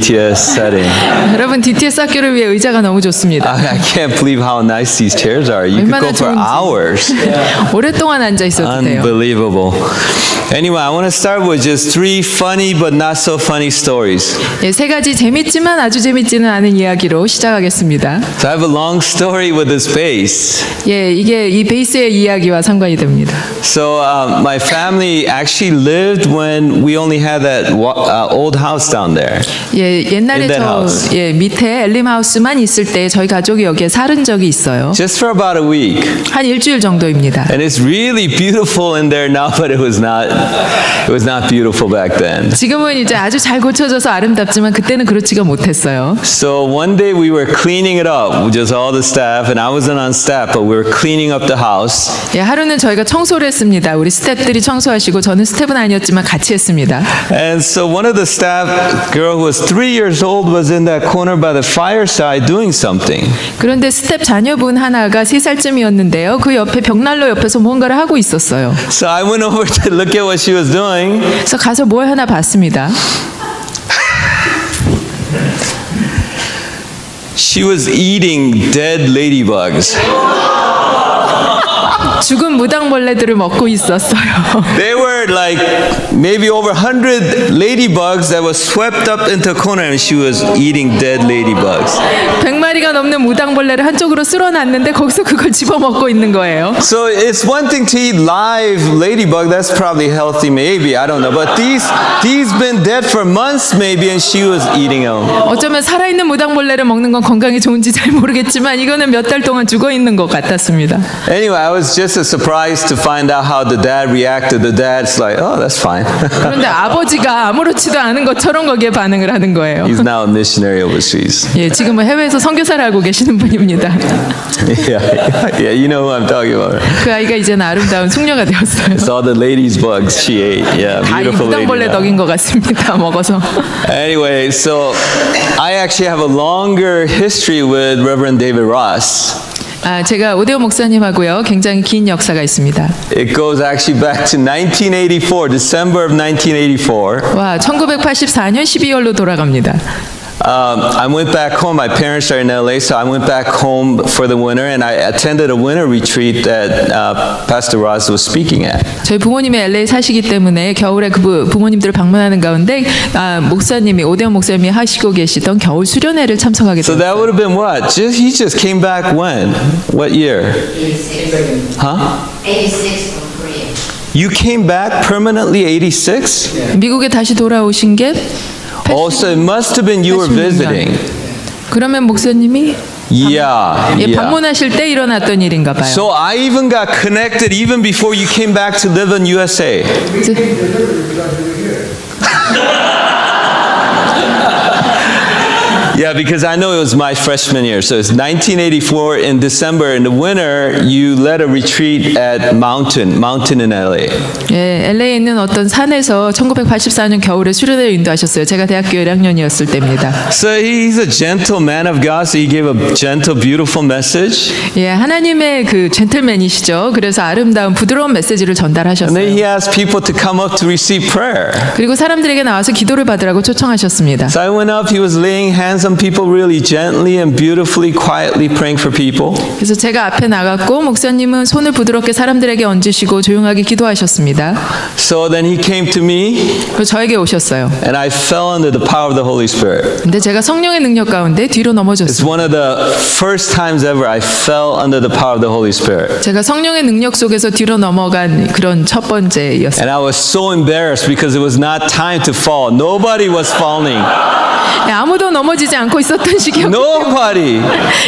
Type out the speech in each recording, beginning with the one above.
DTS setting. 여러분 DTS 학교를 위해 의자가 너무 좋습니다. I can't believe how nice these chairs are. You could go for hours. 오랫동안 앉아 있어도 돼요. Unbelievable. Anyway, I want to start with just 3 funny but not so funny stories. 예, 3가지 재밌지만 아주 재밌지는 않은 이야기로 시작하겠습니다. So I have a long story with this bass. 예, 이게 이 베이스의 이야기와 상관이 됩니다. So my family actually lived when we only had that old house down there. 예, 옛날에 저 밑에 엘림하우스만 있을 때 저희 가족이 여기에 살은 적이 있어요. Just for about a week. 한 일주일 정도입니다. And it's really beautiful in there now, but it was not beautiful back then. 지금은 이제 아주 잘 고쳐져서 아름답지만 그때는 그렇지가 못했어요. So one day we were cleaning it up, just all the staff, and I wasn't on staff, but we were cleaning up the house. 예, 하루는 저희가 청소를 했습니다. 우리 스태프들이 청소하시고 저는 스태프는 아니었지만 같이 했습니다. And so one of the staff girl who was 3 years old was in that corner by the fireside doing something. 그런데 스태프 자녀분 하나가 3살쯤이었는데요. 그 옆에 벽난로 옆에서 뭔가를 하고 있었어요. So I went over to look at what she was doing. 그래서 가서 뭘 하나 봤습니다. She was eating dead ladybugs. 죽은 무당벌레들을 먹고 있었어요. They were like maybe over 100 ladybugs that was swept up into a corner, and she was eating dead ladybugs. 100마리가 넘는 무당벌레를 한쪽으로 쓸어놨는데 거기서 그걸 집어먹고 있는 거예요. So it's one thing to eat live ladybug. That's probably healthy, maybe. I don't know. But these been dead for months, maybe, and she was eating them. 어쩌면 살아있는 무당벌레를 먹는 건 건강에 좋은지 잘 모르겠지만 이거는 몇 달 동안 죽어 있는 것 같았습니다. Anyway, I was just surprised to find out how the dad reacted. The dad's like, "Oh, that's fine." 그런데 아버지가 아무렇지도 않은 것처럼 거기에 반응을 하는 거예요. He's now a missionary overseas. 예, 지금은 해외에서 선교사를 하고 계시는 분입니다. Yeah, you know who I'm talking about. 그 아이가 이제는 아름다운 숙녀가 되었어요. It's all the ladies' bugs she ate. Yeah, 다 이 beautiful lady. 무당벌레 덕인 것 같습니다. 먹어서. Anyway, so I actually have a longer history with Reverend David Ross. 제가 오데오 목사님하고요 굉장히 긴 역사가 있습니다. It goes actually back to 1984, December of 1984. 와, 1984년 12월로 돌아갑니다. I went back home. My parents are in LA, so I went back home for the winter, and I attended a winter retreat that Pastor Ross was speaking at. 저희 부모님이 LA 사시기 때문에 겨울에 그 부모님들을 방문하는 가운데 목사님이 오데오 목사님이 하시고 계시던 겨울 수련회를 참석하게 So 됐어요. that would have been what? He just came back when? What year? 86. Huh? 86 from Korea. You came back permanently 86? 미국에 다시 돌아오신 게 Oh, so it must have been you were visiting. 그러면 목사님이 Yeah. 방문하실 때 일어났던 일인가 봐요. So I even got connected even before you came back to live in USA. Yeah, because I know it was my freshman year. So it's 1984 in December. In the winter, you led a retreat at Mountain in LA. 예, LA에 있는 어떤 산에서 1984년 겨울에 수련회를 인도하셨어요. 제가 대학교 1학년이었을 때입니다. So he's a gentle man of God. So he gave a gentle, beautiful message. 예, 하나님의 그 젠틀맨이시죠. 그래서 아름다운 부드러운 메시지를 And then 전달하셨어요. he asked people to come up to receive prayer. 그리고 사람들에게 나와서 기도를 받으라고 초청하셨습니다. So I went up. He was laying hands on people really gently and beautifully, quietly praying for people. 그래서 제가 앞에 나갔고 목사님은 손을 부드럽게 사람들에게 얹으시고 조용하게 기도하셨습니다. So then he came to me, 그리고 저에게 오셨어요. and I fell under the power of the Holy Spirit. 근데 제가 성령의 능력 가운데 뒤로 It's 넘어졌어요. one of the first times ever I fell under the power of the Holy Spirit. 제가 성령의 능력 속에서 뒤로 넘어간 그런 첫 번째였어요. And I was so embarrassed because it was not time to fall. Nobody was falling. 아무도 넘어지지 않고 있었던 시기였기 때문에 Nobody.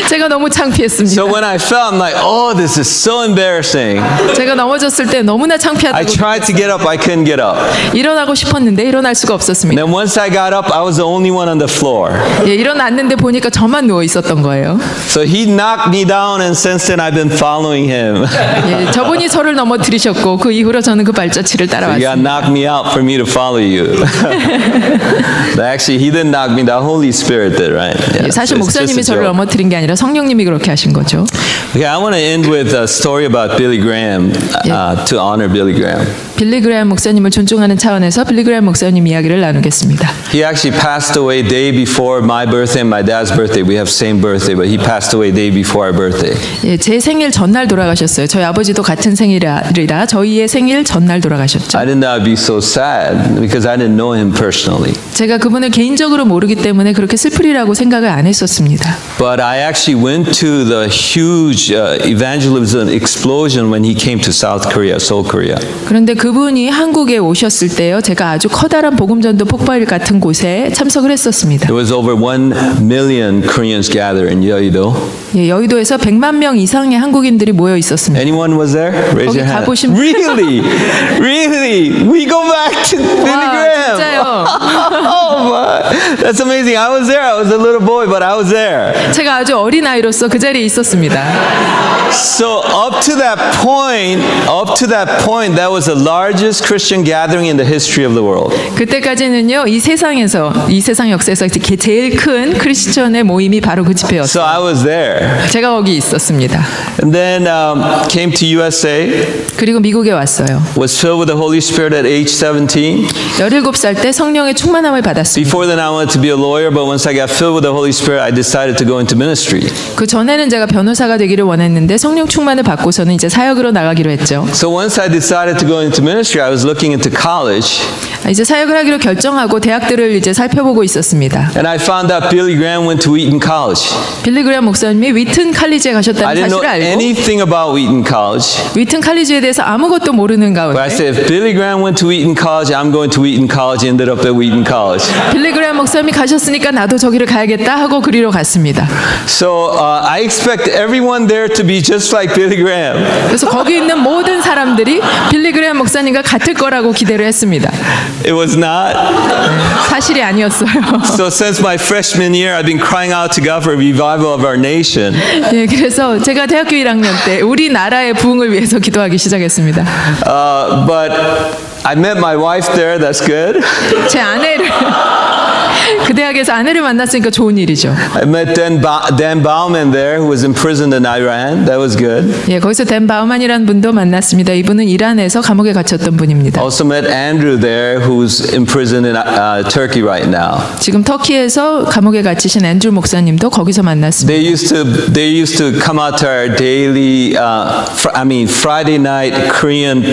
제가 너무 창피했습니다. So when I fell, I'm like, oh, this is so embarrassing. 제가 넘어졌을 때 너무나 I 창피하다고 tried to get up, I couldn't get up. 일어나고 싶었는데 일어날 수가 And 없었습니다. then once I got up, I was the only one on the floor. 예, 일어났는데 보니까 저만 누워 있었던 거예요. So he knocked me down, and since then I've been following him. 예, 저분이 저를 넘어뜨리셨고 그 이후로 저는 그 발자취를 You got 따라왔습니다. knocked me out for me to follow you. But actually, he didn't knock me doing that. Holy Spirit did, right? Yeah, 사실 it's just 목사님이 a 저를 joke. 넘어뜨린 게 아니라 성령님이 그렇게 하신 거죠. Okay, I want to end with a story about Billy Graham to honor Billy Graham. 빌리 그레엄 목사님을 존중하는 차원에서 빌리 그레엄 목사님 이야기를 나누겠습니다. He actually passed away day before my birthday and my dad's birthday. We have same birthday, but he passed away day before our birthday. 예, 제 생일 전날 돌아가셨어요. 저희 아버지도 같은 생일이라 저희의 생일 전날 돌아가셨죠. I did not be so sad because I didn't know him personally. 제가 그분을 개인적으로 모르기 때문에 그렇게 슬프리라고 생각을 안 했었습니다. But I actually went to the huge evangelism explosion when he came to South Korea, Seoul, Korea. 그런데 그분이 한국에 오셨을 때요, 제가 아주 커다란 복음전도 폭발 같은 곳에 참석을 했었습니다. There was over 1 million Koreans gathered in Yeouido. 예, 여의도에서 100만 명 이상의 한국인들이 모여 있었습니다. Anyone was there? Raise 거기 your hand. 가보신 Really? Really? We go back to Billy Graham. 진짜요. Oh my. That's amazing. I was there. I was a little boy, but I was there. 제가 아주 어린 아이로서 그 자리에 있었습니다. So up to that point, that was the largest Christian gathering in the history of the world. 그때까지는요, 이 세상 역사에서 제일 큰 크리스천의 모임이 바로 그 So 집회였어요. I was there. 제가 거기 있었습니다. And then came to USA, 그리고 미국에 왔어요. was filled with the Holy Spirit at age 17. 17살 때 성령의 충만함을 받았습니다. Before then I wanted to be a lawyer, but once I got filled with the Holy Spirit, I decided to go into ministry. 그 전에는 제가 변호사가 되기를 원했는데 성령 충만을 받고서는 이제 사역으로 나가기로 했죠. So once I decided to go into ministry, I was looking into college, 이제 사역을 하기로 결정하고 대학들을 이제 살펴보고 있었습니다. and I found out Billy Graham went to Wheaton College. 빌리 그레엄 목사님이 위튼 칼리지에 I 가셨다는 didn't know 사실을 알고 anything about Wheaton College. 위튼 칼리지에 대해서 아무것도 모르는 But I 가운데 said, if Billy Graham went to Wheaton College, I'm going to Wheaton College. Ended up at Wheaton College. 빌리 그레엄 목사님이 가셨으니까 나도 저기를 가야겠다 하고 그리로 갔습니다. So I expect everyone there to be just like Billy Graham. 그래서 거기 있는 모든 사람들이 빌리 그레엄 목사님과 같을 거라고 기대를 했습니다. It was not. 사실이 아니었어요. So since my freshman year, I've been crying out to God for a revival of our nation. 예, 그래서 제가 대학교 1학년 때 우리나라의 부흥을 위해서 기도하기 시작했습니다. But I met my wife there. That's good. 제 아내를 그 대학에서 아내를 만났으니까 좋은 일이죠. I met Dan Bauman there, who was imprisoned in Iran. That was good. 예, 거기서 댄 바우만이라는 분도 만났습니다. 이분은 이란에서 감옥에 갇혔던 분입니다. Also met Andrew there, who's imprisoned in Turkey right now. 지금 터키에서 감옥에 갇히신 앤드루 목사님도 거기서 만났습니다. They used to come out to our daily, Friday night Korean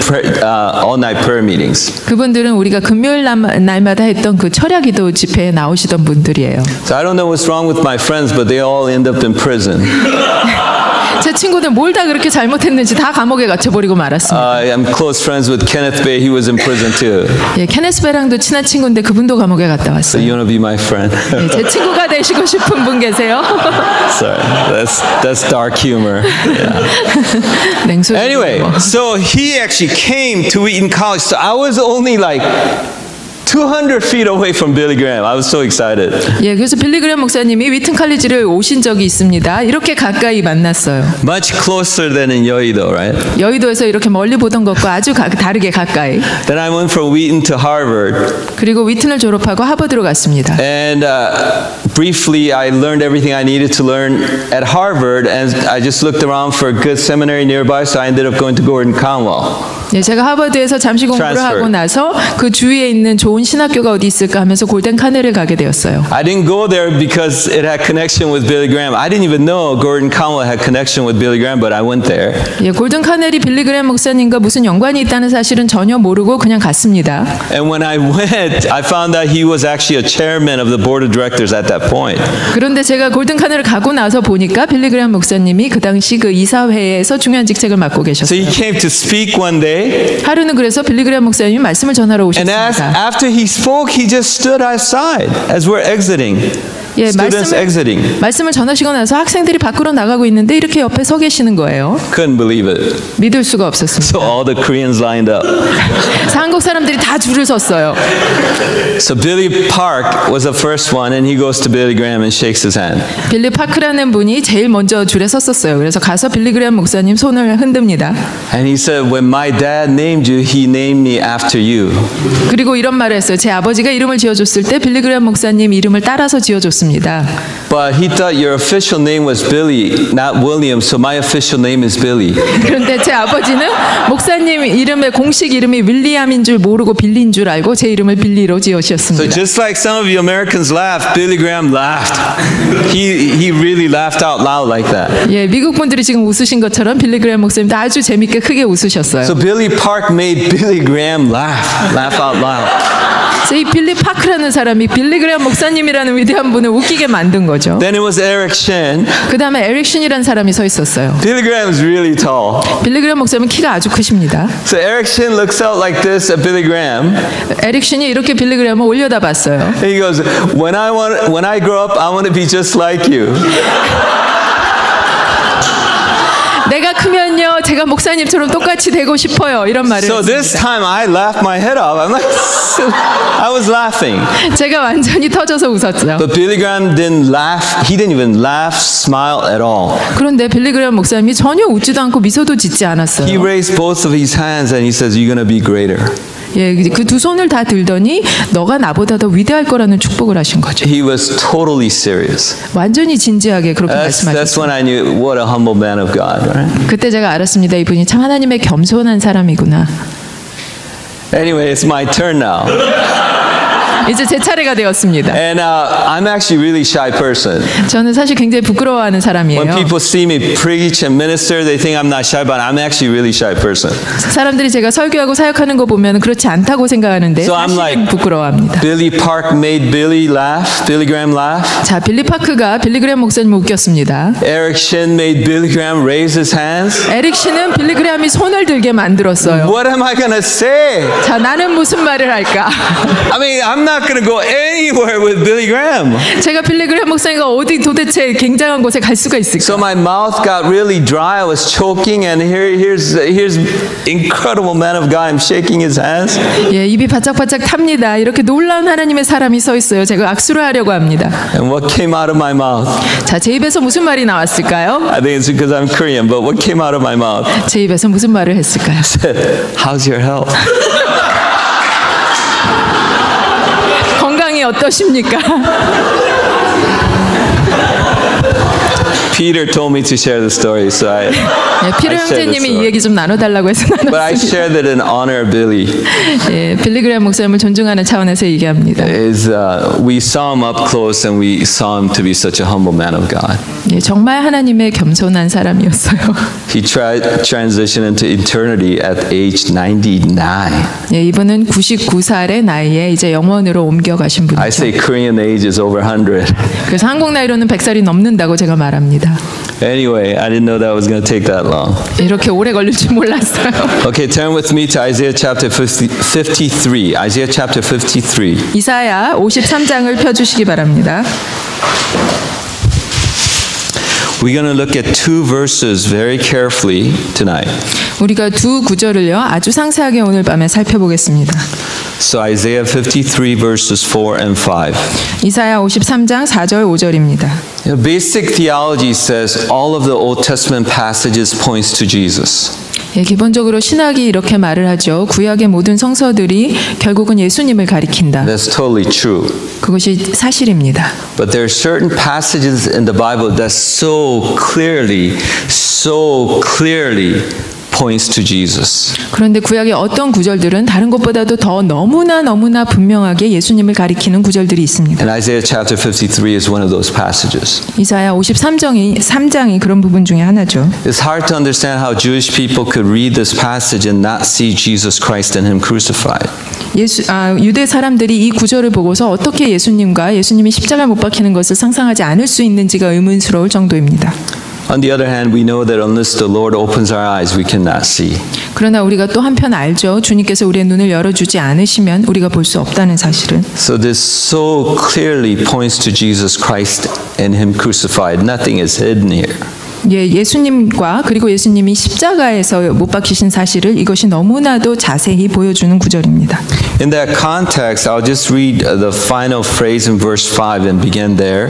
all-night prayer meetings. 그분들은 우리가 금요일 날마다 했던 그 철야기도 집회에 나오시던 분들이에요. So I don't know what's wrong with my friends, but they all end up in prison. 제 친구들 뭘 다 그렇게 잘못했는지 다 감옥에 갇혀버리고 말았습니다. I'm close friends with Kenneth Bay. He was in prison too. 예, 케네스 베랑도 친한 친구인데 그분도 감옥에 갔다 So 왔어요. you want to be my friend? 예, 제 친구가 되시고 싶은 분 계세요? Sorry, that's dark humor. Yeah. 냉소. Anyway, so he actually came to Wheaton College. So I was only like 200 feet away from Billy Graham. I was so excited. 예, 그래서 빌리 그레엄 목사님이 위튼 칼리지를 오신 적이 있습니다. 이렇게 가까이 만났어요. Much closer than in Yeouido, right? 여의도에서 이렇게 멀리 보던 것과 아주 다르게 가까이. Then I went from Wheaton to Harvard. 그리고 위튼을 졸업하고 하버드로 갔습니다. And briefly, I learned everything I needed to learn at Harvard, and I just looked around for a good seminary nearby, so I ended up going to Gordon Conwell. 예, 제가 하버드에서 잠시 공부를 Transfer. 하고 나서 그 주위에 있는 좋은 신학교가 어디 있을까 하면서 골든 카넬을 가게 되었어요. I didn't go there because it had connection with Billy Graham. I didn't even know Gordon Conwell had connection with Billy Graham, but I went there. 예, 골든 카넬이 빌리 그레엄 목사님과 무슨 연관이 있다는 사실은 전혀 모르고 그냥 갔습니다. And when I went, I found out he was actually a chairman of the board of directors at that point. 그런데 제가 골든 카넬을 가고 나서 보니까 빌리 그레엄 목사님이 그 당시 그 이사회에서 중요한 직책을 맡고 So 계셨어요. he came to speak one day, 하루는 그래서 빌리 그레엄 목사님이 말씀을 전하러 and 오셨습니다. after he spoke, he just stood outside as we're exiting. 예, Students exiting. 말씀을 전하시고 나서 학생들이 밖으로 나가고 있는데 이렇게 옆에 서 계시는 거예요. Couldn't believe it. 믿을 수가 없었습니다. So all the Koreans lined up. 그래서 한국 사람들이 다 줄을 섰어요. So Billy Park was the first one, and he goes to Billy Graham and shakes his hand. 빌리 파크라는 분이 제일 먼저 줄에 섰었어요. 그래서 가서 빌리 그레엄 목사님 손을 흔듭니다. And he said, when my dad named you, he named me after you. 그리고 이런 말을 했어요. 제 아버지가 이름을 지어줬을 때 빌리 그레엄 목사님 이름을 따라서 지어줬습니다. But he thought your official name was Billy, not William, so my official name is Billy. 그런데 제 아버지는 목사님 이름의 공식 이름이 윌리엄인 줄 모르고 빌리인 줄 알고 제 이름을 빌리로 So 지어주셨습니다. just like some of you Americans laughed, Billy Graham laughed. He really laughed out loud like that. 예, 미국 분들이 지금 웃으신 것처럼 빌리 그레엄 목사님도 아주 재밌게 크게 웃으셨어요. So Billy Park made Billy Graham laugh out loud. 그래서 이 빌리 파크라는 사람이 빌리 그레엄 목사님이라는 위대한 분을 웃기게 만든 거죠. Then it was Eric Shin. 그 다음에 에릭 신이라는 사람이 서 있었어요. Billy Graham is really tall. 빌리 그레엄 목사님은 키가 아주 크십니다. So Eric Shin looks out like this at Billy Graham. 에릭 신이 이렇게 빌리 그레엄을 올려다봤어요. And he goes, when I grow up, I want to be just like you. 내가 크면요, 제가 목사님처럼 똑같이 되고 싶어요. 이런 말을 So this 했습니다. time I laughed my head off. I'm like, I was laughing. 제가 완전히 터져서 웃었죠. But Billy Graham didn't laugh. He didn't even laugh, smile at all. 그런데 빌리 그레엄 목사님이 전혀 웃지도 않고 미소도 짓지 He 않았어요. raised both of his hands and he says, you're going to be greater. 예, 그 두 손을 다 들더니 너가 나보다 더 위대할 거라는 축복을 하신 거죠. He was totally serious. 완전히 진지하게 그렇게 That's 말씀하셨어요. when I knew what a humble man of God, right? 그때 제가 알았습니다. 이분이 참 하나님의 겸손한 사람이구나. Anyway, it's my turn now. 이제 제 차례가 되었습니다. And I'm actually a really shy person. 저는 사실 굉장히 부끄러워하는 사람이에요. When people see me preach and minister, they think I'm not shy, but I'm actually a really shy person. 사람들이 제가 설교하고 사역하는 거 보면 그렇지 않다고 생각하는데 So I'm 사실은 like, 부끄러워합니다. Billy Park made Billy laugh, Billy Graham laugh. 자, 빌리 파크가 빌리 그레엄 목사님을 웃겼습니다. Eric Shin made Billy Graham raise his hands. 에릭 씨는 빌리 그레엄이 손을 들게 만들었어요. What am I going to say? 자, 나는 무슨 말을 할까? I mean, I'm not going to go anywhere with Billy Graham. 제가 빌리 그레엄 목사님과 어디 도대체 굉장한 곳에 갈 수가 있을까? So my mouth got really dry. I was choking, and here's incredible man of God. I'm shaking his hands. 예, 입이 바짝바짝 탑니다. 이렇게 놀라운 하나님의 사람이 서 있어요. 제가 악수를 하려고 합니다. And what came out of my mouth? 자, 제 입에서 무슨 말이 나왔을까요? I think it's because I'm Korean, but what came out of my mouth? 제 입에서 무슨 말을 했을까요? How's your health? 건강이 어떠십니까? Peter told me to share the story, so I 피로 I shared the 형제님이 이 story. 얘기 좀 나눠달라고 해서 But I 나눴습니다. shared it in honor of Billy. 예, 빌리 그레엄 목사님을 존중하는 차원에서 얘기합니다. We saw him up close, and we saw him to be such a humble man of God. 예, 정말 하나님의 겸손한 사람이었어요. He tried transition into eternity at age 99. 예, 이분은 99살의 나이에 이제 영원으로 옮겨가신 I 분이죠. say Korean age is over 100. 그래서 한국 나이로는 100살이 넘는다고 제가 말합니다. Anyway, I didn't know that was going to take that long. 이렇게 오래 걸릴 줄 몰랐어요. Okay, turn with me to Isaiah chapter 53. Isaiah chapter 53. 이사야 53장을 펴주시기 바랍니다. We're going to look at two verses very carefully tonight. 우리가 두 구절을요 아주 상세하게 오늘 밤에 살펴보겠습니다. So Isaiah 53 verses 4 and 5. 이사야 53장 4절 5절입니다. Basic theology says all of the Old Testament passages points to Jesus. 예, 기본적으로 신학이 이렇게 말을 하죠. 구약의 모든 성서들이 결국은 예수님을 가리킨다. That's totally true. 그것이 사실입니다. But there are certain passages in the Bible that so clearly points to Jesus. 그런데 구약의 어떤 구절들은 다른 것보다도 더 너무나 분명하게 예수님을 가리키는 구절들이 있습니다. And Isaiah chapter 53 is one of those passages. 이사야 53장이 그런 부분 중에 하나죠. It's hard to understand how Jewish people could read this passage and not see Jesus Christ and Him crucified. 유대 사람들이 이 구절을 보고서 어떻게 예수님과 예수님이 십자가에 못 박히는 것을 상상하지 않을 수 있는지가 의문스러울 정도입니다. On the other hand, we know that unless the Lord opens our eyes, we cannot see. 그러나 우리가 또 한편 알죠. 주님께서 우리의 눈을 열어주지 않으시면 우리가 볼 수 없다는 사실은. So this so clearly points to Jesus Christ and Him crucified. Nothing is hidden here. 예, 예수님과 그리고 예수님이 십자가에서 못 박히신 사실을 이것이 너무나도 자세히 보여주는 구절입니다. In that context, I'll just read the final phrase in verse 5 and begin there.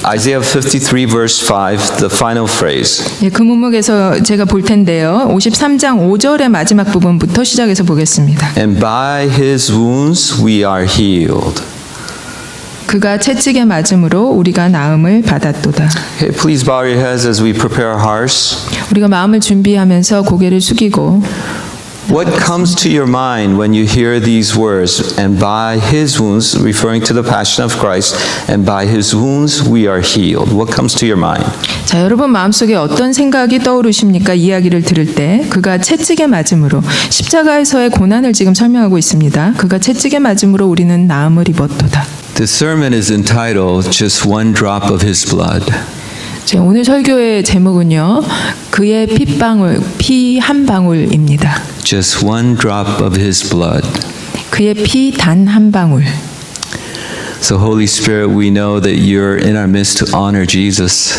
Isaiah 53 verse 5, the final phrase. 예, 그 문맥에서 제가 볼 텐데요. 53장 5절의 마지막 부분부터 시작해서 보겠습니다. And by His wounds we are healed. 그가 채찍에 맞음으로 우리가 나음을 받았도다. Okay, please bow your heads as we prepare our hearts. 우리가 마음을 준비하면서 고개를 숙이고 What comes to your mind when you hear these words? And by His wounds, referring to the passion of Christ, and by His wounds we are healed. What comes to your mind? 자, 여러분 마음속에 어떤 생각이 떠오르십니까? 이야기를 들을 때 그가 채찍에 맞음으로 십자가에서의 고난을 지금 설명하고 있습니다. 그가 채찍에 맞음으로 우리는 나음을 입었도다. The sermon is entitled Just One Drop of His Blood. 오늘 설교의 제목은요. 그의 피 한 방울입니다. Just one drop of His blood. 그의 피 단 한 방울. So Holy Spirit, we know that you're in our midst to honor Jesus.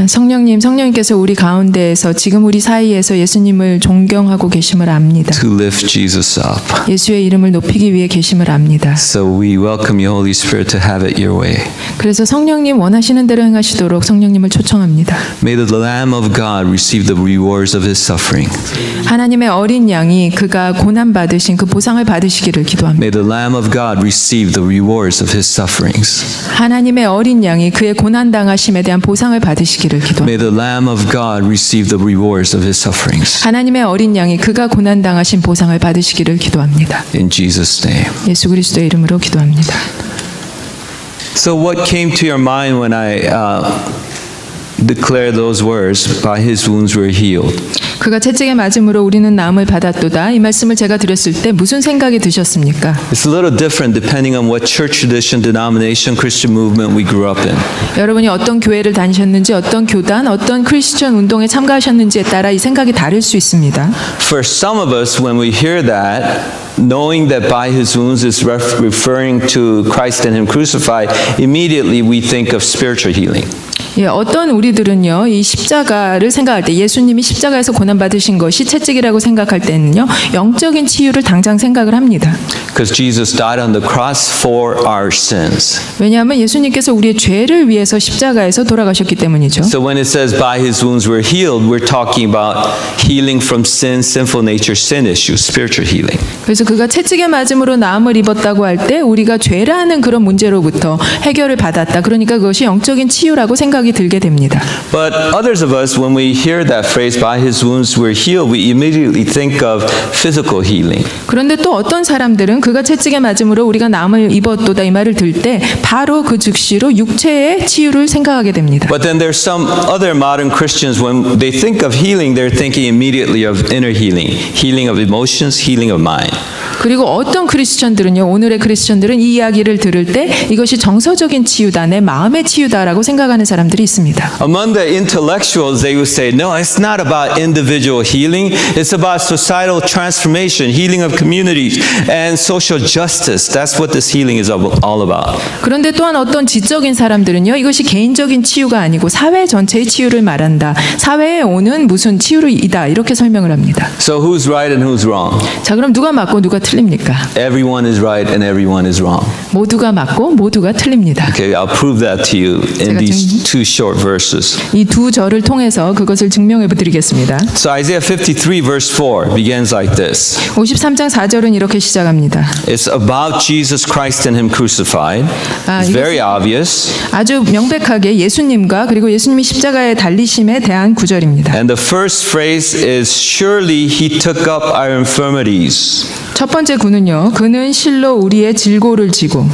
성령님께서 우리 가운데에서 지금 우리 사이에서 예수님을 존경하고 계심을 압니다. To lift Jesus up. 예수의 이름을 높이기 위해 계심을 압니다. So we welcome you, Holy Spirit, to have it your way. 그래서 성령님 원하시는 대로 행하시도록 성령님을 초청합니다. May the Lamb of God receive the rewards of His suffering. 하나님의 어린 양이 그가 고난 받으신 그 보상을 받으시기를 기도합니다. May the Lamb of God receive the rewards of His sufferings. 하나님의 어린 양이 그의 고난 당하심에 대한 보상을 받으시기를 기도합니다. May the Lamb of God receive the rewards of His sufferings. 하나님의 어린 양이 그가 고난 당하신 보상을 받으시기를 기도합니다. In Jesus' name. 예수 그리스도의 이름으로 기도합니다. So what came to your mind when I declare those words? By His wounds we're healed. 그가 채찍에 맞음으로 우리는 나음을 받았도다. 이 말씀을 제가 드렸을 때 무슨 생각이 드셨습니까? It's a little different depending on what church tradition, denomination, Christian movement we grew up in. 여러분이 어떤 교회를 다니셨는지, 어떤 교단, 어떤 크리스천 운동에 참가하셨는지에 따라 이 생각이 다를 수 있습니다. For some of us, when we hear that, knowing that by His wounds is referring to Christ and Him crucified, immediately we think of spiritual healing. 예, 어떤 우리들은요, 이 십자가를 생각할 때 예수님이 십자가에서 고난 받으신 것이 채찍이라고 생각할 때는요, 영적인 치유를 당장 생각을 합니다. Because Jesus died on the cross for our sins. 왜냐하면 예수님께서 우리의 죄를 위해서 십자가에서 돌아가셨기 때문이죠. So when it says by His wounds we're healed, we're talking about healing from sin, sinful nature, sin issues, spiritual healing. 그래서 그가 채찍에 맞음으로 나음을 입었다고 할 때 우리가 죄라는 그런 문제로부터 해결을 받았다. 그러니까 그것이 영적인 치유라고 생각이 들게 됩니다. But others of us, when we hear that phrase, by His wounds we're healed, we immediately think of physical healing. 그런데 또 어떤 사람들은 그가 채찍에 맞음으로 우리가 나음을 입었도다 이 말을 들을 때 바로 그 즉시로 육체의 치유를 생각하게 됩니다. But then there's some other modern Christians, when they think of healing, they're thinking immediately of inner healing, healing of emotions, healing of mind. 그리고 어떤 크리스천들은요, 오늘의 크리스천들은 이 이야기를 들을 때 이것이 정서적인 치유다, 내 마음의 치유다라고 생각하는 사람들이 있습니다. Among the intellectuals, they would say, no, it's not about individual healing. It's about societal transformation, healing of communities, and social justice. That's what this healing is all about. 그런데 또한 어떤 지적인 사람들은요, 이것이 개인적인 치유가 아니고 사회 전체의 치유를 말한다. 사회에 오는 무슨 치유이다 이렇게 설명을 합니다. So who's right and who's wrong? 자, 그럼 누가 맞고 누가 틀립니까? Everyone is right and everyone is wrong. 모두가 맞고 모두가 틀립니다. Okay, I'll prove that to you in these two short verses. 이 두 절을 통해서 그것을 증명해 드리겠습니다. So Isaiah 53 verse 4 begins like this. 53장 4절은 이렇게 시작합니다. It's about Jesus Christ and Him crucified. It's very obvious. 아주 명백하게 예수님과 그리고 예수님이 십자가에 달리심에 대한 구절입니다. And the first phrase is surely He took up our infirmities. 첫 번째 구는요. 그는 실로 우리의 질고를 지고.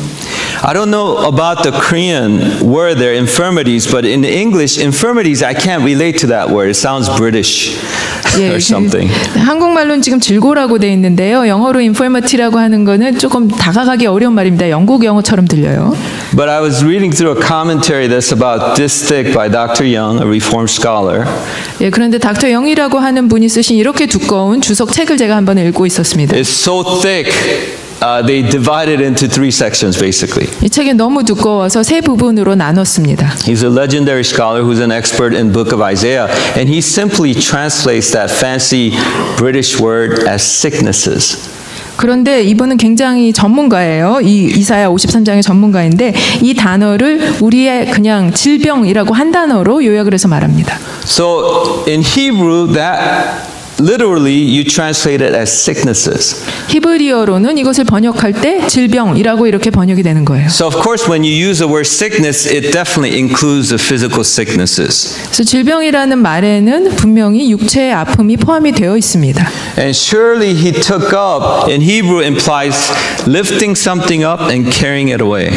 I don't know about the Korean word there, infirmities, but in English, infirmities, I can't relate to that word. It sounds British or something. 한국말로는 지금 질고라고 돼 있는데요. 영어로 infirmity라고 하는 거는 조금 다가가기 어려운 말입니다. 영국 영어처럼 들려요. But I was reading through a commentary that's about this thick by Dr. Young, a Reformed scholar. 예, 그런데 닥터 영이라고 하는 분이 쓰신 이렇게 두꺼운 주석 책을 제가 한번 읽고 있었습니다. It's so thick. They divided into 3 sections, basically. 이 책이 너무 두꺼워서 세 부분으로 나눴습니다. He's a legendary scholar who's an expert in Book of Isaiah, and he simply translates that fancy British word as sicknesses. 그런데 이분은 굉장히 전문가예요. 이 이사야 53장의 전문가인데 이 단어를 우리의 그냥 질병이라고 한 단어로 요약을 해서 말합니다. So in Hebrew, that literally you translate it as sicknesses. 히브리어로는 이것을 번역할 때 질병이라고 이렇게 번역이 되는 거예요. So of course when you use the word sickness, it definitely includes the physical sicknesses. 그래서 질병이라는 말에는 분명히 육체의 아픔이 포함이 되어 있습니다. And surely he took up in Hebrew implies lifting something up and carrying it away.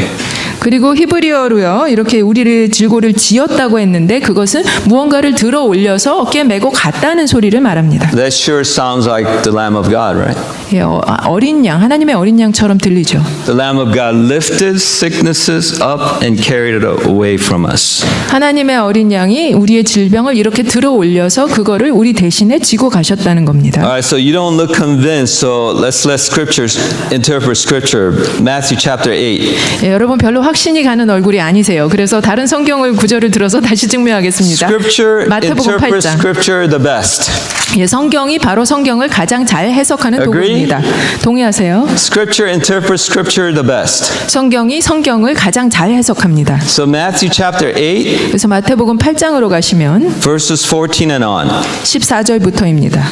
그리고 히브리어로요. 이렇게 우리를 질고를 지었다고 했는데 그것은 무언가를 들어 올려서 어깨에 메고 갔다는 소리를 말합니다. That sure sounds like the Lamb of God, right? 예, 어린 양, 하나님의 어린 양처럼 들리죠. The Lamb of God lifted sicknesses up and carried it away from us. 하나님의 어린 양이 우리의 질병을 이렇게 들어 올려서 그거를 우리 대신에 지고 가셨다는 겁니다. Alright, so you don't look convinced, so let's let scriptures interpret scripture. Matthew chapter 8. 예, 여러분 별로 확신이 가는 얼굴이 아니세요. 그래서 다른 성경을 구절을 들어서 다시 증명하겠습니다. Scripture 마태복음 interprets 8장. scripture the best. 예, 성경이 바로 성경을 가장 잘 해석하는 Agree? 도구입니다. 동의하세요? Scripture interprets scripture the best. 성경이 성경을 가장 잘 해석합니다. So Matthew chapter 8, 그래서 마태복음 8장으로 가시면 verses 14 and on. 14절부터입니다.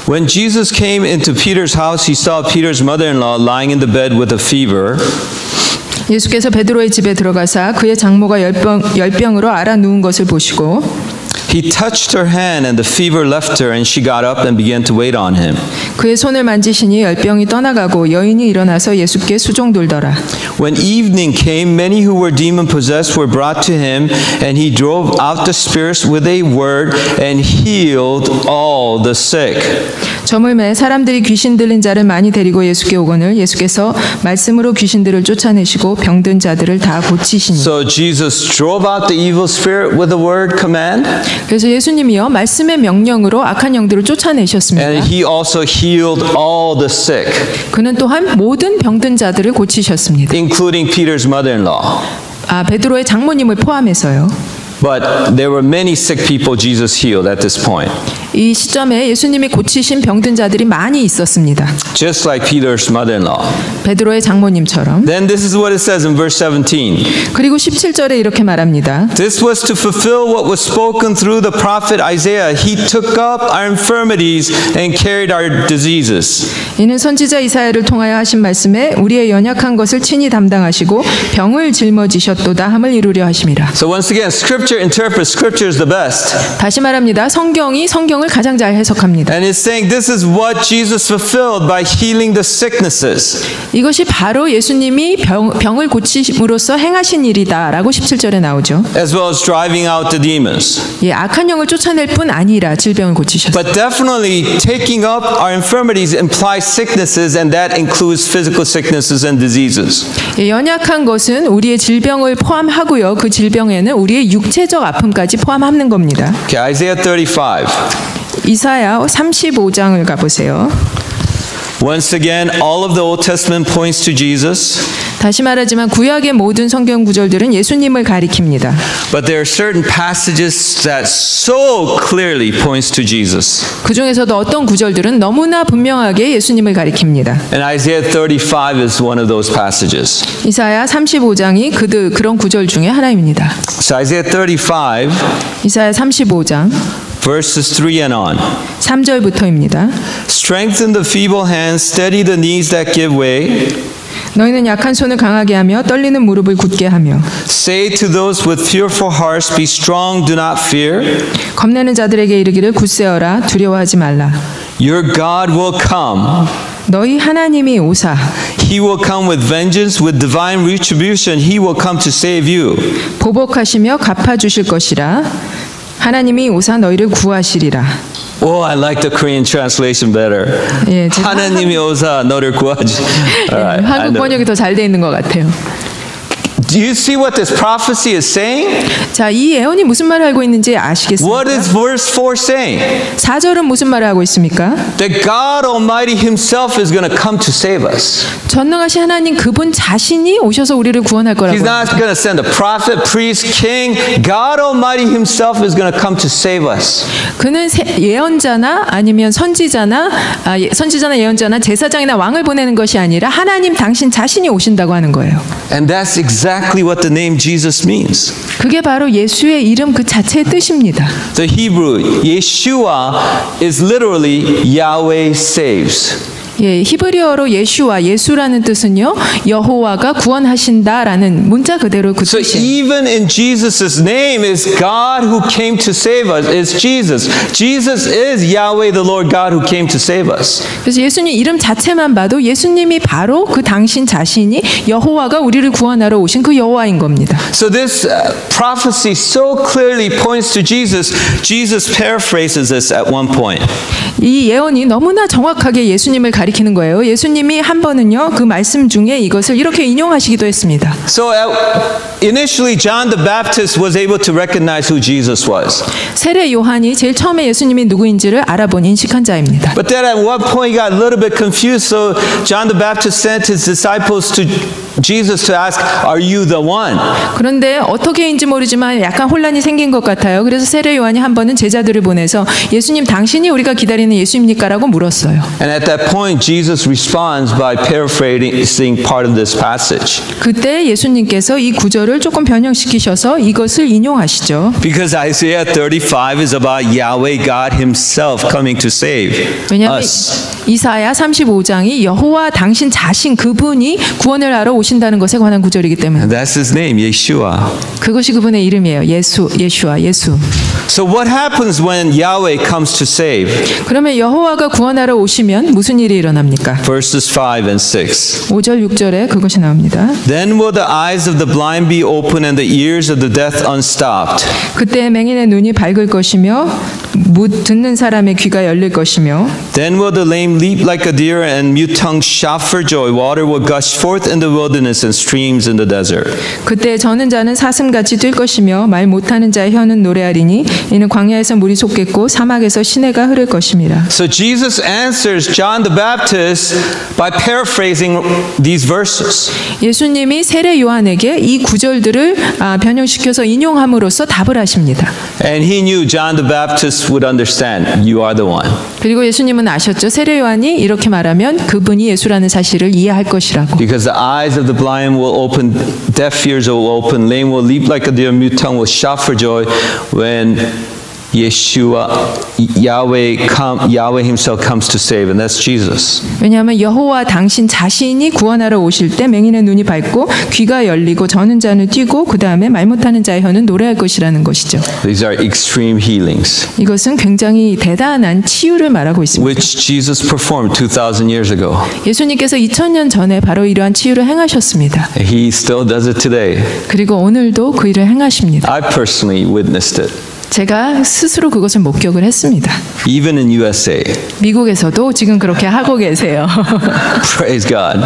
When Jesus came into Peter's house, he saw Peter's mother-in-law lying in the bed with a fever. 예수께서 베드로의 집에 들어가사 그의 장모가 열병으로 앓아 누운 것을 보시고 He touched her hand and the fever left her and she got up and began to wait on him. 그의 손을 만지시니 열병이 떠나가고 여인이 일어나서 예수께 수종돌더라. When evening came, many who were demon-possessed were brought to him, and he drove out the spirits with a word and healed all the sick. 저물매 사람들이 귀신 들린 자를 많이 데리고 예수께 오거늘 예수께서 말씀으로 귀신들을 쫓아내시고 병든 자들을 다 고치시니. So Jesus drove out the evil spirit with a word command. 그래서 예수님이요 말씀의 명령으로 악한 영들을 쫓아내셨습니다. And he also healed all the sick, 그는 또한 모든 병든 자들을 고치셨습니다. including Peter's mother-in-law. 베드로의 장모님을 포함해서요. But there were many sick people Jesus healed at this point. 이 시점에 예수님이 고치신 병든 자들이 많이 있었습니다. Just like Peter's mother-in-law. 베드로의 장모님처럼. Then this is what it says in verse 17. 그리고 17절에 이렇게 말합니다. This was to fulfill what was spoken through the prophet Isaiah. He took up our infirmities and carried our diseases. 이는 선지자 이사야를 통하여 하신 말씀에 우리의 연약한 것을 친히 담당하시고 병을 짊어지셨도다 함을 이루려 하심이라. So once again, Scripture interprets Scripture is the best. 다시 말합니다. 성경이 성경을 가장 잘 해석합니다. And it's saying this is what Jesus fulfilled by healing the sicknesses. 이것이 바로 예수님이 병을 고치심으로써 행하신 일이다라고 17절에 나오죠. As well as driving out the demons. 예, 악한 영을 쫓아낼 뿐 아니라 질병을 고치셨어요. But definitely taking up our infirmities implies sicknesses, and that includes physical sicknesses and diseases. 예, 연약한 것은 우리의 질병을 포함하고요. 그 질병에는 우리의 육체적 아픔까지 포함하는 겁니다. Okay, Isaiah 35. 이사야 35장을 가보세요. Once again, all of the Old Testament points to Jesus. 다시 말하지만 구약의 모든 성경 구절들은 예수님을 가리킵니다. But there are certain passages that so clearly points to Jesus. 그 중에서도 어떤 구절들은 너무나 분명하게 예수님을 가리킵니다. And Isaiah 35 is one of those passages. 이사야 35장이 그런 구절 중에 하나입니다. So Isaiah 35, 이사야 35장 verses 3 and on. 3절부터입니다. Strengthen the feeble hands, steady the knees that give way. 너희는 약한 손을 강하게 하며 떨리는 무릎을 굳게 하며 Say to those with fearful hearts, be strong, do not fear. 겁내는 자들에게 이르기를 굳세어라 두려워하지 말라. Your God will come. 너희 하나님이 오사 He will come with vengeance, with divine retribution. He will come to save you. 보복하시며 갚아주실 것이라. 하나님이 오사 너희를 구하시리라. Oh, I like the Korean translation better. 예, 제가 하나님이 오사 너를 구하지. All right, I 한국 know. 번역이 더 잘 돼 있는 것 같아요. Do you see what this prophecy is saying? 자, 이 예언이 무슨 말을 하고 있는지 아시겠습니까? What is verse 4 saying? 4절은 무슨 말을 하고 있습니까? That God Almighty Himself is going to come to save us. 전능하신 하나님 그분 자신이 오셔서 우리를 구원할 거라고. He's not going to send a prophet, priest, king. God Almighty Himself is going to come to save us. 그는 예언자나 아니면 선지자나 선지자나 예언자나 제사장이나 왕을 보내는 것이 아니라 하나님 당신 자신이 오신다고 하는 거예요. And that's exactly what the name Jesus means. 그게 바로 예수의 이름 그 자체의 뜻입니다. The Hebrew, Yeshua, is literally Yahweh saves. 예, 히브리어로 예슈와 예수라는 뜻은요 여호와가 구원하신다라는 문자 그대로 그 So 뜻이에요. even in Jesus' name is God who came to save us. It's Jesus. Jesus is Yahweh the Lord God who came to save us. 그래서 예수님 이름 자체만 봐도 예수님이 바로 그 당신 자신이 여호와가 우리를 구원하러 오신 그 여호와인 겁니다. So this prophecy so clearly points to Jesus. Jesus paraphrases this at one point. 이 예언이 너무나 정확하게 예수님을 가리키는 거예요. 예수님이 한 번은요 그 말씀 중에 이것을 이렇게 인용하시기도 했습니다. So initially John the Baptist was able to recognize who Jesus was. 세례 요한이 제일 처음에 예수님이 누구인지를 알아본 인식한 자입니다. But then at one point he got a little bit confused. So John the Baptist sent his disciples to Jesus to ask, "Are you the one?" 그런데 어떻게인지 모르지만 약간 혼란이 생긴 것 같아요. 그래서 세례 요한이 한 번은 제자들을 보내서 예수님 당신이 우리가 기다리는 예수입니까라고 물었어요. And at that point Jesus responds by paraphrasing part of this passage. 그때 예수님께서 이 구절을 조금 변형시키셔서 이것을 인용하시죠. Because Isaiah 35 is about Yahweh God himself coming to save 왜냐하면 us. 이사야 35장이 여호와 당신 자신 그분이 구원을 하러 오신다는 것에 관한 구절이기 때문에 And that's his name, Yeshua. 그것이 그분의 이름이에요. 예수와 예수. So what happens when Yahweh comes to save? 그러면 여호와가 구원하러 오시면 무슨 일이 일어납니까? Verses 5 and 6. 5절 6절에 그것이 나옵니다. Then will the eyes of the blind be open and the ears of the deaf unstopped. 그때 맹인의 눈이 밝을 것이며 듣는 사람의 귀가 열릴 것이며 Then will the lame leap like a deer and mute tongues shout for joy. Water will gush forth in the wilderness and streams in the desert. 그때 저는 자는 사슴같이 뛸 것이며 말 못하는 자의 혀는 노래하리니 이는 광야에서 물이 솟겠고 사막에서 시내가 흐를 것임이라. So Jesus answers John the Baptist by paraphrasing these verses. 예수님이 세례 요한에게 이 구절들을 변형시켜서 인용함으로써 답을 하십니다. And he knew John the Baptist would understand. You are the one. 그리고 예수님은 아셨죠. 세례 요한이 이렇게 말하면 그분이 예수라는 사실을 이해할 것이라고. Because the eyes of the blind will open, deaf ears will open, lame will leap like a deer, mute tongue will shout for joy when Yahweh himself comes to save, and that's Jesus. 왜냐하면 여호와 당신 자신이 구원하러 오실 때 맹인의 눈이 밝고 귀가 열리고 저는 자는 뛰고 그 다음에 말 못하는 자의 혀는 노래할 것이라는 것이죠. These are extreme healings, 이것은 굉장히 대단한 치유를 말하고 있습니다. which Jesus performed 2,000 years ago. 예수님께서 2000년 전에 바로 이러한 치유를 행하셨습니다. He still does it today. 그리고 오늘도 그 일을 행하십니다. I personally witnessed it, 제가 스스로 그것을 목격을 했습니다. even in USA. 미국에서도 지금 그렇게 하고 계세요. Praise God.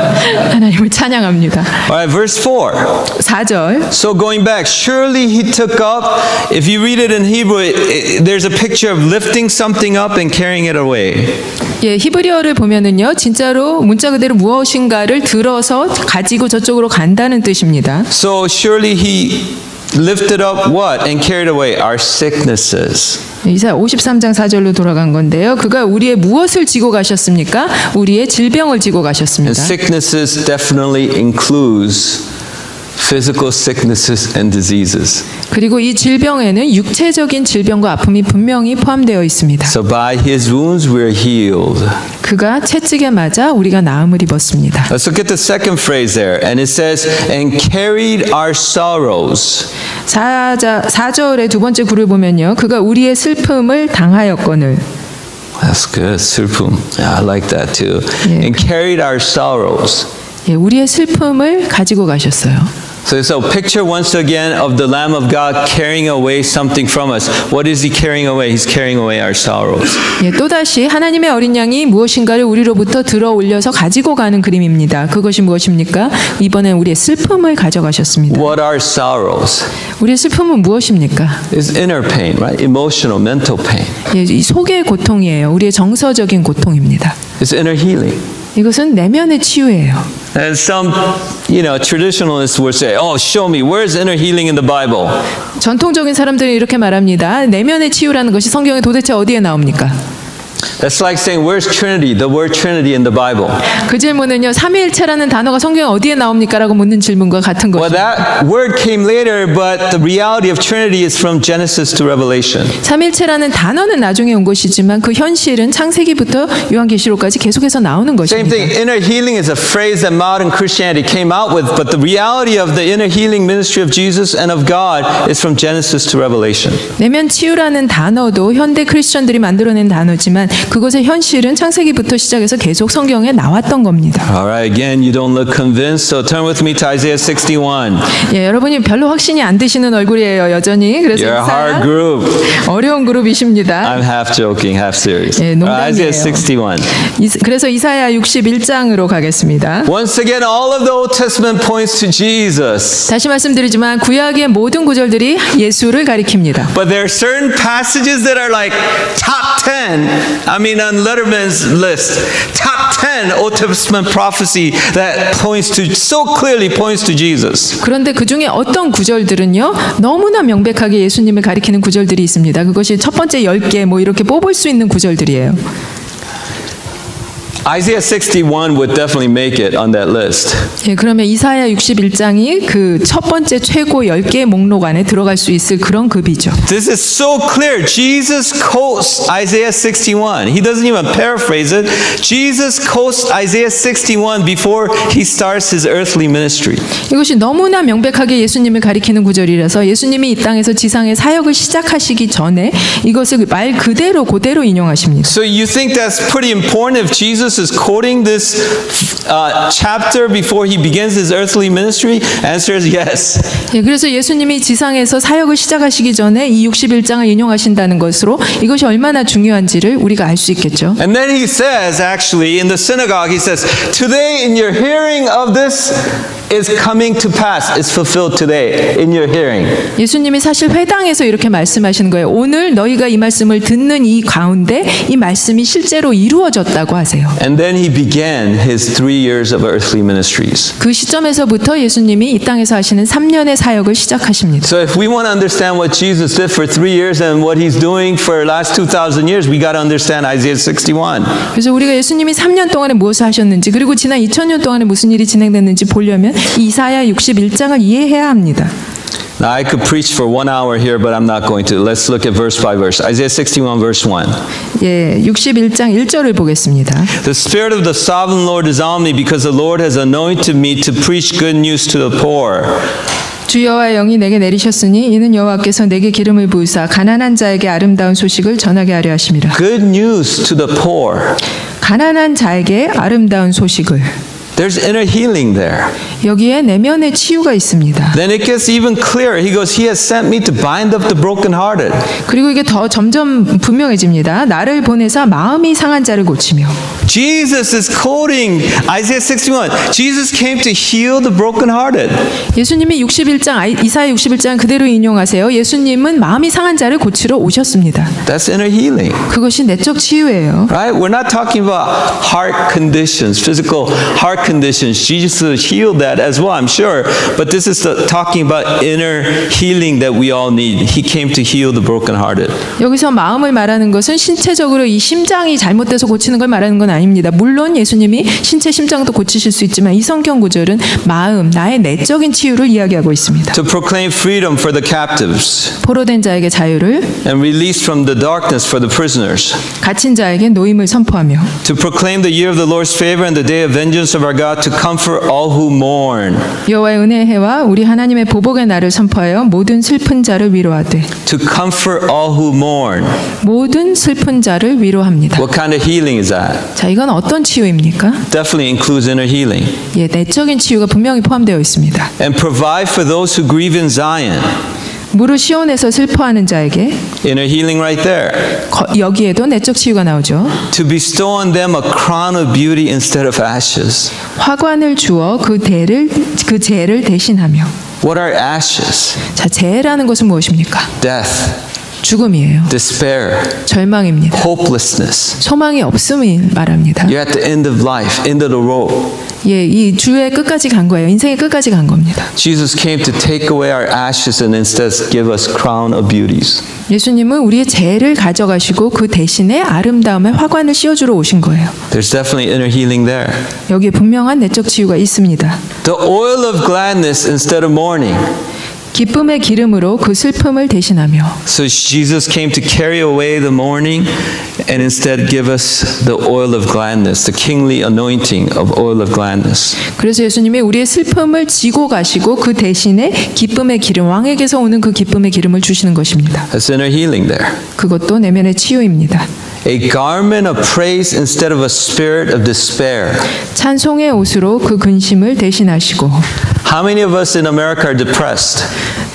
하나님을 찬양합니다. All right, verse 4. 4절. So going back, surely he took up, if you read it in Hebrew, there's a picture of lifting something up and carrying it away. 예, 히브리어를 보면은요, 진짜로 문자 그대로 무엇인가를 들어서 가지고 저쪽으로 간다는 뜻입니다. So surely he lifted up what and carried away our sicknesses. 이사야 53장 4절로 돌아간 건데요. 그가 우리의 무엇을 지고 가셨습니까? 우리의 질병을 지고 And 가셨습니다. sicknesses definitely includes physical sicknesses and diseases. 그리고 이 질병에는 육체적인 질병과 아픔이 분명히 포함되어 있습니다. So by his wounds we're healed. 그가 채찍에 맞아 우리가 나음을 입었습니다. Let's look at the second phrase there. And it says, and carried our sorrows. 4절의 두 번째 구를 보면요. 그가 우리의 슬픔을 당하였거늘. That's good. 슬픔. Yeah, I like that too. Yeah. And carried our sorrows. 예, 우리의 슬픔을 가지고 가셨어요. So picture once again of the Lamb of God carrying away something from us. What is He carrying away? He's carrying away our sorrows. 예, 또다시 하나님의 어린 양이 무엇인가를 우리로부터 들어 올려서 가지고 가는 그림입니다. 그것이 무엇입니까? 이번엔 우리의 슬픔을 가져가셨습니다. What are sorrows? 우리의 슬픔은 무엇입니까? It's inner pain, right? Emotional, mental pain. 예, 이 속의 고통이에요. 우리의 정서적인 고통입니다. It's inner healing. 이것은 내면의 치유예요. And some, traditionalists would say, "Oh, show me where's inner healing in the Bible?" 전통적인 사람들이 이렇게 말합니다. 내면의 치유라는 것이 성경에 도대체 어디에 나옵니까? That's like saying, "Where's Trinity? The word Trinity in the Bible?" 그 질문은요, 삼위일체라는 단어가 성경에 어디에 나옵니까라고 묻는 질문과 같은 Well, 것입니다. that word came later, but the reality of Trinity is from Genesis to Revelation. 삼위일체라는 단어는 나중에 온 것이지만 그 현실은 창세기부터 요한계시록까지 계속해서 나오는 Same 것입니다. thing. Inner healing is a phrase that modern Christianity came out with, but the reality of the inner healing ministry of Jesus and of God is from Genesis to Revelation. 내면 치유라는 단어도 현대 크리스천들이 만들어낸 단어지만 그것의 현실은 창세기부터 시작해서 계속 성경에 나왔던 겁니다. All right, again, you don't look convinced, so turn with me to Isaiah 61. 예, 여러분이 별로 확신이 안 드시는 얼굴이에요, 여전히. 그래서 You're a 이사야 hard group. 어려운 그룹이십니다. I'm half joking, half serious. 예, Isaiah 농담이에요. 61. 그래서 이사야 61장으로 가겠습니다. Once again, all of the Old Testament points to Jesus. 다시 말씀드리지만 구약의 모든 구절들이 예수를 가리킵니다. But there are certain passages that are like top 10. On Letterman's list, top 10 Old Testament prophecy that so clearly points to Jesus. 그런데 그 중에 어떤 구절들은요, 너무나 명백하게 예수님을 가리키는 구절들이 있습니다. 그것이 첫 번째 10개 뭐 이렇게 뽑을 수 있는 구절들이에요. Isaiah 61 would definitely make it on that list. 예, 그러면 이사야 61장이 그 첫 번째 최고 10개 목록 안에 들어갈 수 있을 그런 급이죠. This is so clear. Jesus quotes Isaiah 61. He doesn't even paraphrase it. Jesus quotes Isaiah 61 before he starts his earthly ministry. 이것이 너무나 명백하게 예수님을 가리키는 구절이라서 예수님이 이 땅에서 지상의 사역을 시작하시기 전에 이것을 말 그대로 인용하십니다. So you think that's pretty important if Jesus is quoting this chapter before he begins his earthly ministry? Answer is yes. 예, 그래서 예수님이 지상에서 사역을 시작하시기 전에 이 61장을 인용하신다는 것으로 이것이 얼마나 중요한지를 우리가 알 수 있겠죠. And then he says, actually, in the synagogue, he says, "Today in your hearing of this is coming to pass. It's fulfilled today in your hearing." 예수님이 사실 회당에서 이렇게 말씀하시는 거예요. 오늘 너희가 이 말씀을 듣는 이 가운데 이 말씀이 실제로 이루어졌다고 하세요. And then he began his 3 years of earthly ministries. 그 시점에서부터 예수님이 이 땅에서 하시는 3년의 사역을 시작하십니다. So if we want to understand what Jesus did for 3 years and what he's doing for the last 2,000 years, we got to understand Isaiah 61. 그래서 우리가 예수님이 3년 동안에 무엇을 하셨는지 그리고 지난 2000년 동안에 무슨 일이 진행됐는지 보려면 이사야 61장을 이해해야 합니다. Now I could preach for 1 hour here, but I'm not going to. Let's look at verse by verse. Isaiah 61 verse 1. 예, 61장 1절을 보겠습니다. The Spirit of the Sovereign Lord is on me because the Lord has anointed me to preach good news to the poor. 주 여호와의 영이 내게 내리셨으니 이는 여호와께서 내게 기름을 부으사 가난한 자에게 아름다운 소식을 전하게 하려 하심이라. Good news to the poor. 가난한 자에게 아름다운 소식을. There's inner healing there. 여기에 내면의 치유가 있습니다. Then it gets even clearer. He goes, He has sent me to bind up the brokenhearted. 그리고 이게 더 점점 분명해집니다. 나를 보내사 마음이 상한 자를 고치며. Jesus is quoting Isaiah 61. Jesus came to heal the brokenhearted. 예수님이 61장 이사야 61장 그대로 인용하세요. 예수님은 마음이 상한 자를 고치러 오셨습니다. That's inner healing. 그것이 내적 치유예요. Right? We're not talking about heart conditions, physical heart conditions. Jesus healed that as well, I'm sure. But this is talking about inner healing that we all need. He came to heal the brokenhearted. 여기서 마음을 말하는 것은 신체적으로 이 심장이 잘못돼서 고치는 걸 말하는 건 아닙니다. 물론 예수님이 신체 심장도 고치실 수 있지만 이 성경 구절은 마음, 나의 내적인 치유를 이야기하고 있습니다. To proclaim freedom for the captives 포로된 자에게 자유를, and release from the darkness for the prisoners. 갇힌 자에게 노임을 선포하며 To proclaim the year of the Lord's favor and the day of vengeance of our our God to comfort all who mourn, 여호와의 은혜의 해와 우리 하나님의 보복의 날을 선포하여 모든 슬픈 자를 위로하되 to comfort all who mourn. 모든 슬픈 자를 위로합니다. What kind of healing is that? 자, 이건 어떤 치유입니까? Definitely includes inner healing. 예, 내적인 치유가 분명히 포함되어 있습니다. And provide for those who grieve in Zion. 무릇 시온에서 슬퍼하는 자에게 Inner healing right there. 여기에도 내적 치유가 나오죠. To bestow on them a crown of beauty instead of ashes. 화관을 주어 그 재를 대신하며. What are ashes? 자, 재라는 것은 무엇입니까? Death, 죽음이에요. despair, 절망입니다. hopelessness. 소망이 없음을 말합니다. You're at the end of life, end of the road. 예, 이 주의 끝까지 간 거예요. 인생의 끝까지 간 겁니다. Jesus came to take away our ashes and instead give us crown of beauties. 예수님은 우리의 재를 가져가시고 그 대신에 아름다움의 화관을 씌워주러 오신 거예요. There's definitely inner healing there. 여기에 분명한 내적 치유가 있습니다. The oil of gladness instead of mourning. 기쁨의 기름으로 그 슬픔을 대신하며. So Jesus came to carry away the mourning and instead give us the oil of gladness, the kingly anointing of oil of gladness. 그래서 예수님이 우리의 슬픔을 지고 가시고 그 대신에 기쁨의 기름, 왕에게서 오는 그 기쁨의 기름을 주시는 것입니다. That's inner healing there. 그것도 내면의 치유입니다. A garment of praise instead of a spirit of despair. 찬송의 옷으로 그 근심을 대신하시고. How many of us in America are depressed?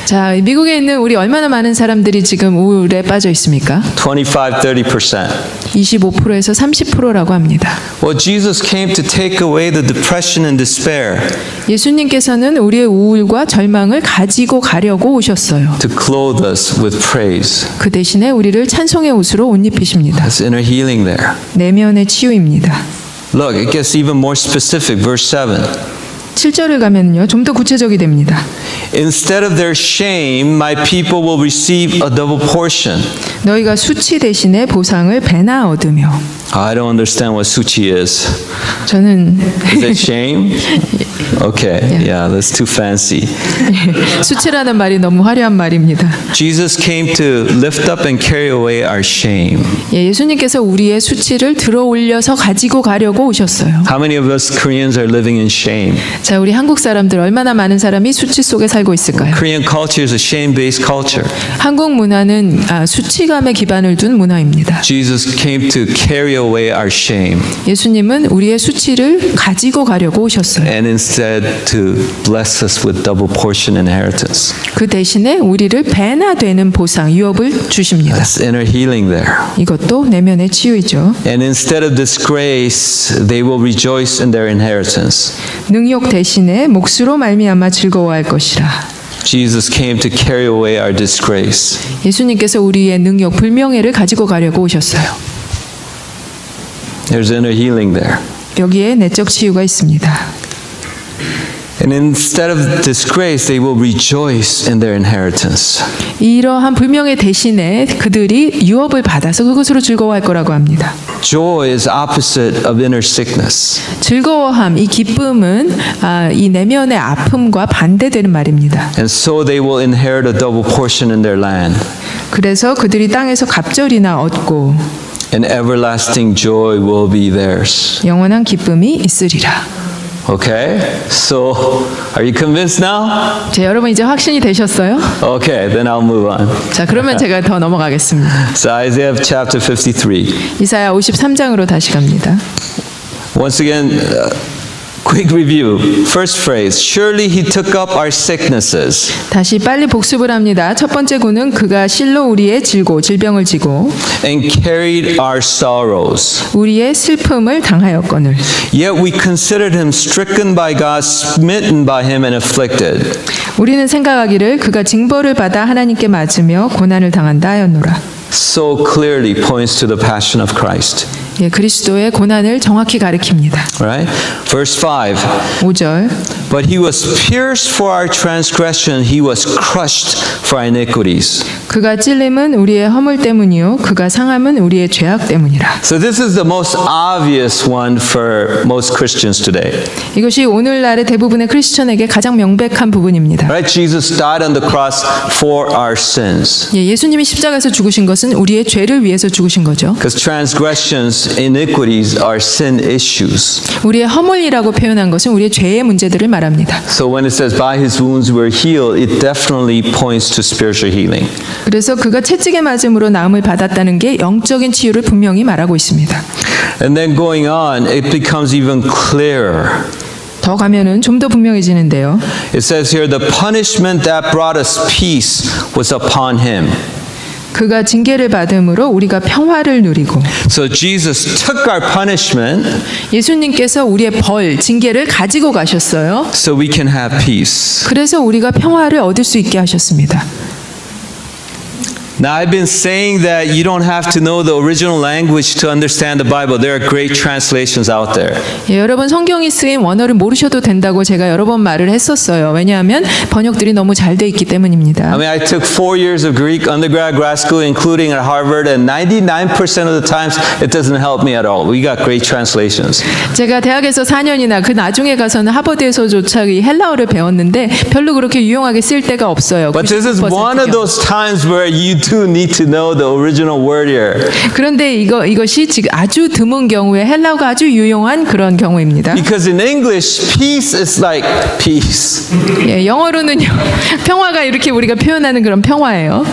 자, 미국에 있는 우리 얼마나 많은 사람들이 지금 우울에 빠져 있습니까? 25-30%. 25%에서 30%라고 합니다. Well, Jesus came to take away the depression and despair. 예수님께서는 우리의 우울과 절망을 가지고 가려고 오셨어요. To clothe us with praise. 그 대신에 우리를 찬송의 옷으로 옷 입히십니다. That's inner healing there. 내면의 치유입니다. Look, it gets even more specific. Verse 7. 7절을 가면요, 좀 더 구체적이 됩니다. Instead of their shame, my people will receive a double portion. 너희가 수치 대신에 보상을 배나 얻으며. I don't understand what suchi is. 저는 Is that shame? Okay, yeah, that's too fancy. 수치라는 말이 너무 화려한 말입니다. Jesus came to lift up and carry away our shame. 예, 예수님께서 우리의 수치를 들어올려서 가지고 가려고 오셨어요. How many of us Koreans are living in shame? 자, 우리 한국 사람들 얼마나 많은 사람이 수치 속에 살고 있을까요? Korean culture is a shame-based culture. 한국 문화는 수치감에 기반을 둔 문화입니다. Jesus came to carry away our shame. 예수님은 우리의 수치를 가지고 가려고 오셨어요. And instead to bless us with double portion inheritance. 그 대신에 우리를 배나 되는 보상, 유업을 주십니다. That's inner healing there. 이것도 내면의 치유이죠. And instead of disgrace, they will rejoice in their inheritance. 능욕 대신에 몫으로 말미암아 즐거워할 것이라. Jesus came to carry away our disgrace. 예수님께서 우리의 능욕, 불명예를 가지고 가려고 오셨어요. There's inner healing there. 여기에 내적 치유가 있습니다. And instead of disgrace, they will rejoice in their inheritance. 이러한 불명예 대신에 그들이 유업을 받아서 그것으로 즐거워할 거라고 합니다. Joy is opposite of inner sickness. 즐거워함, 이 기쁨은 이 내면의 아픔과 반대되는 말입니다. And so they will inherit a double portion in their land. 그래서 그들이 땅에서 갑절이나 얻고 And everlasting joy will be theirs. 영원한 기쁨이 있으리라. Okay? So, are you convinced now? 자, 여러분 이제 확신이 되셨어요? Okay, then I'll move on. 자, 그러면 제가 더 넘어가겠습니다. So Isaiah chapter 53. 이사야 53장으로 다시 갑니다. Once again, quick review. First phrase, surely he took up our sicknesses. 다시 빨리 복습을 합니다. 첫 번째 구는 그가 실로 우리의 질병을 지고 And carried our sorrows. 우리의 슬픔을 당하였거늘. Yet we considered him stricken by God, smitten by him and afflicted. 우리는 생각하기를 그가 징벌을 받아 하나님께 맞으며 고난을 당한다 하였노라. So clearly points to the passion of Christ. 예, 그리스도의 고난을 정확히 가리킵니다. Right? Verse 5. 5절 But he was pierced for our transgression, he was crushed for our iniquities. 그가 찔림은 우리의 허물 때문이요 그가 상함은 우리의 죄악 때문이라. So this is the most obvious one for most Christians today. 이것이 오늘날의 대부분의 크리스천에게 가장 명백한 부분입니다. Right? Jesus died on the cross for our sins. 예, 예수님이 십자가에서 죽으신 것은 우리의 죄를 위해서 죽으신 거죠. Because transgressions, iniquities are sin issues. 우리의 허물이라고 표현한 것은 우리의 죄의 문제들을 말합니다. So when it says by his wounds we're healed, it definitely points to spiritual healing. 그래서 그가 채찍에 맞음으로 나음을 받았다는 게 영적인 치유를 분명히 말하고 있습니다. And then going on, it becomes even clearer. 더 가면은 좀 더 분명해지는데요. It says here, the punishment that brought us peace was upon him. 그가 징계를 받음으로 우리가 평화를 누리고. So Jesus took our punishment 예수님께서 우리의 벌, 징계를 가지고 가셨어요. so we can have peace. 그래서 우리가 평화를 얻을 수 있게 하셨습니다. Now I've been saying that you don't have to know the original language to understand the Bible. There are great translations out there. 예, 여러분 성경이 쓰인 원어를 모르셔도 된다고 제가 여러 번 말을 했었어요. 왜냐하면 번역들이 너무 잘 돼 있기 때문입니다. I mean, I took 4 years of Greek undergrad grad school, including at Harvard, and 99% of the times it doesn't help me at all. We got great translations. 제가 대학에서 4년이나 그 나중에 가서는 하버드에서조차 이 헬라어를 배웠는데 별로 그렇게 유용하게 쓸 데가 없어요. But this is one of those times where you do need to know the original word here. 그런데 이것이 지금 아주 드문 경우에 헬라어가 아주 유용한 그런 경우입니다. Because in English, peace is like peace. 예, 영어로는요 평화가 이렇게 우리가 표현하는 그런 평화예요.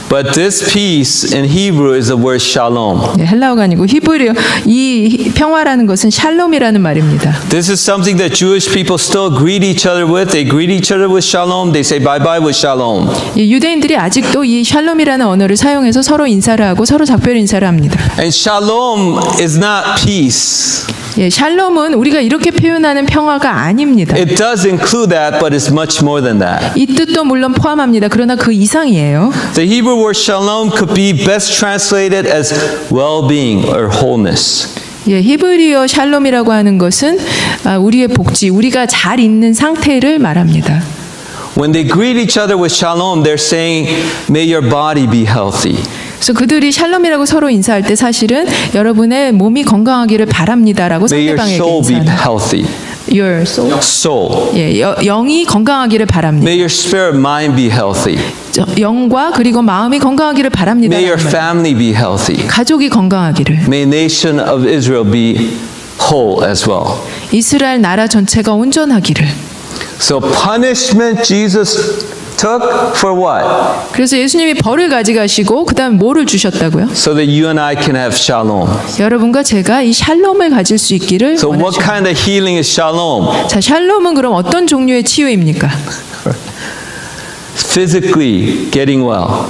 But this peace in Hebrew is the word shalom. 예, 헬라어가 아니고 히브리어. 이 평화라는 것은 샬롬이라는 말입니다. This is something that Jewish people still greet each other with. They greet each other with shalom. They say bye-bye with shalom. 예, 유대인들이 아직도 이 샬롬이라는 언어를 사용해서 서로 인사를 하고 서로 작별 인사를 합니다. And shalom is not peace. 예, 샬롬은 우리가 이렇게 표현하는 평화가 아닙니다. It does include that, but it's much more than that. 이 뜻도 물론 포함합니다. 그러나 그 이상이에요. The Hebrew word shalom could be best translated as well-being or wholeness. 예, 히브리어 샬롬이라고 하는 것은 우리의 복지, 우리가 잘 있는 상태를 말합니다. When they greet each other with shalom, they're saying, may your body be healthy. 그래서 그들이 샬롬이라고 서로 인사할 때 사실은 여러분의 몸이 건강하기를 바랍니다라고 May your 상대방에게 soul be 인사합니다. healthy. Your soul. Soul. 예, 영이 건강하기를 바랍니다. May your spirit mind be healthy. 영과 그리고 마음이 건강하기를 바랍니다. May your family be healthy. 가족이 건강하기를. May nation of Israel be whole as well. 이스라엘 나라 전체가 온전하기를. So punishment Jesus took for what? 그래서 예수님이 벌을 가져가시고 그다음에 뭐를 주셨다고요? So that you and I can have shalom. 여러분과 제가 이 샬롬을 가질 수 있기를 So what 원하십니다. kind of healing is shalom? 자, 샬롬은 그럼 어떤 종류의 치유입니까? Physically getting well.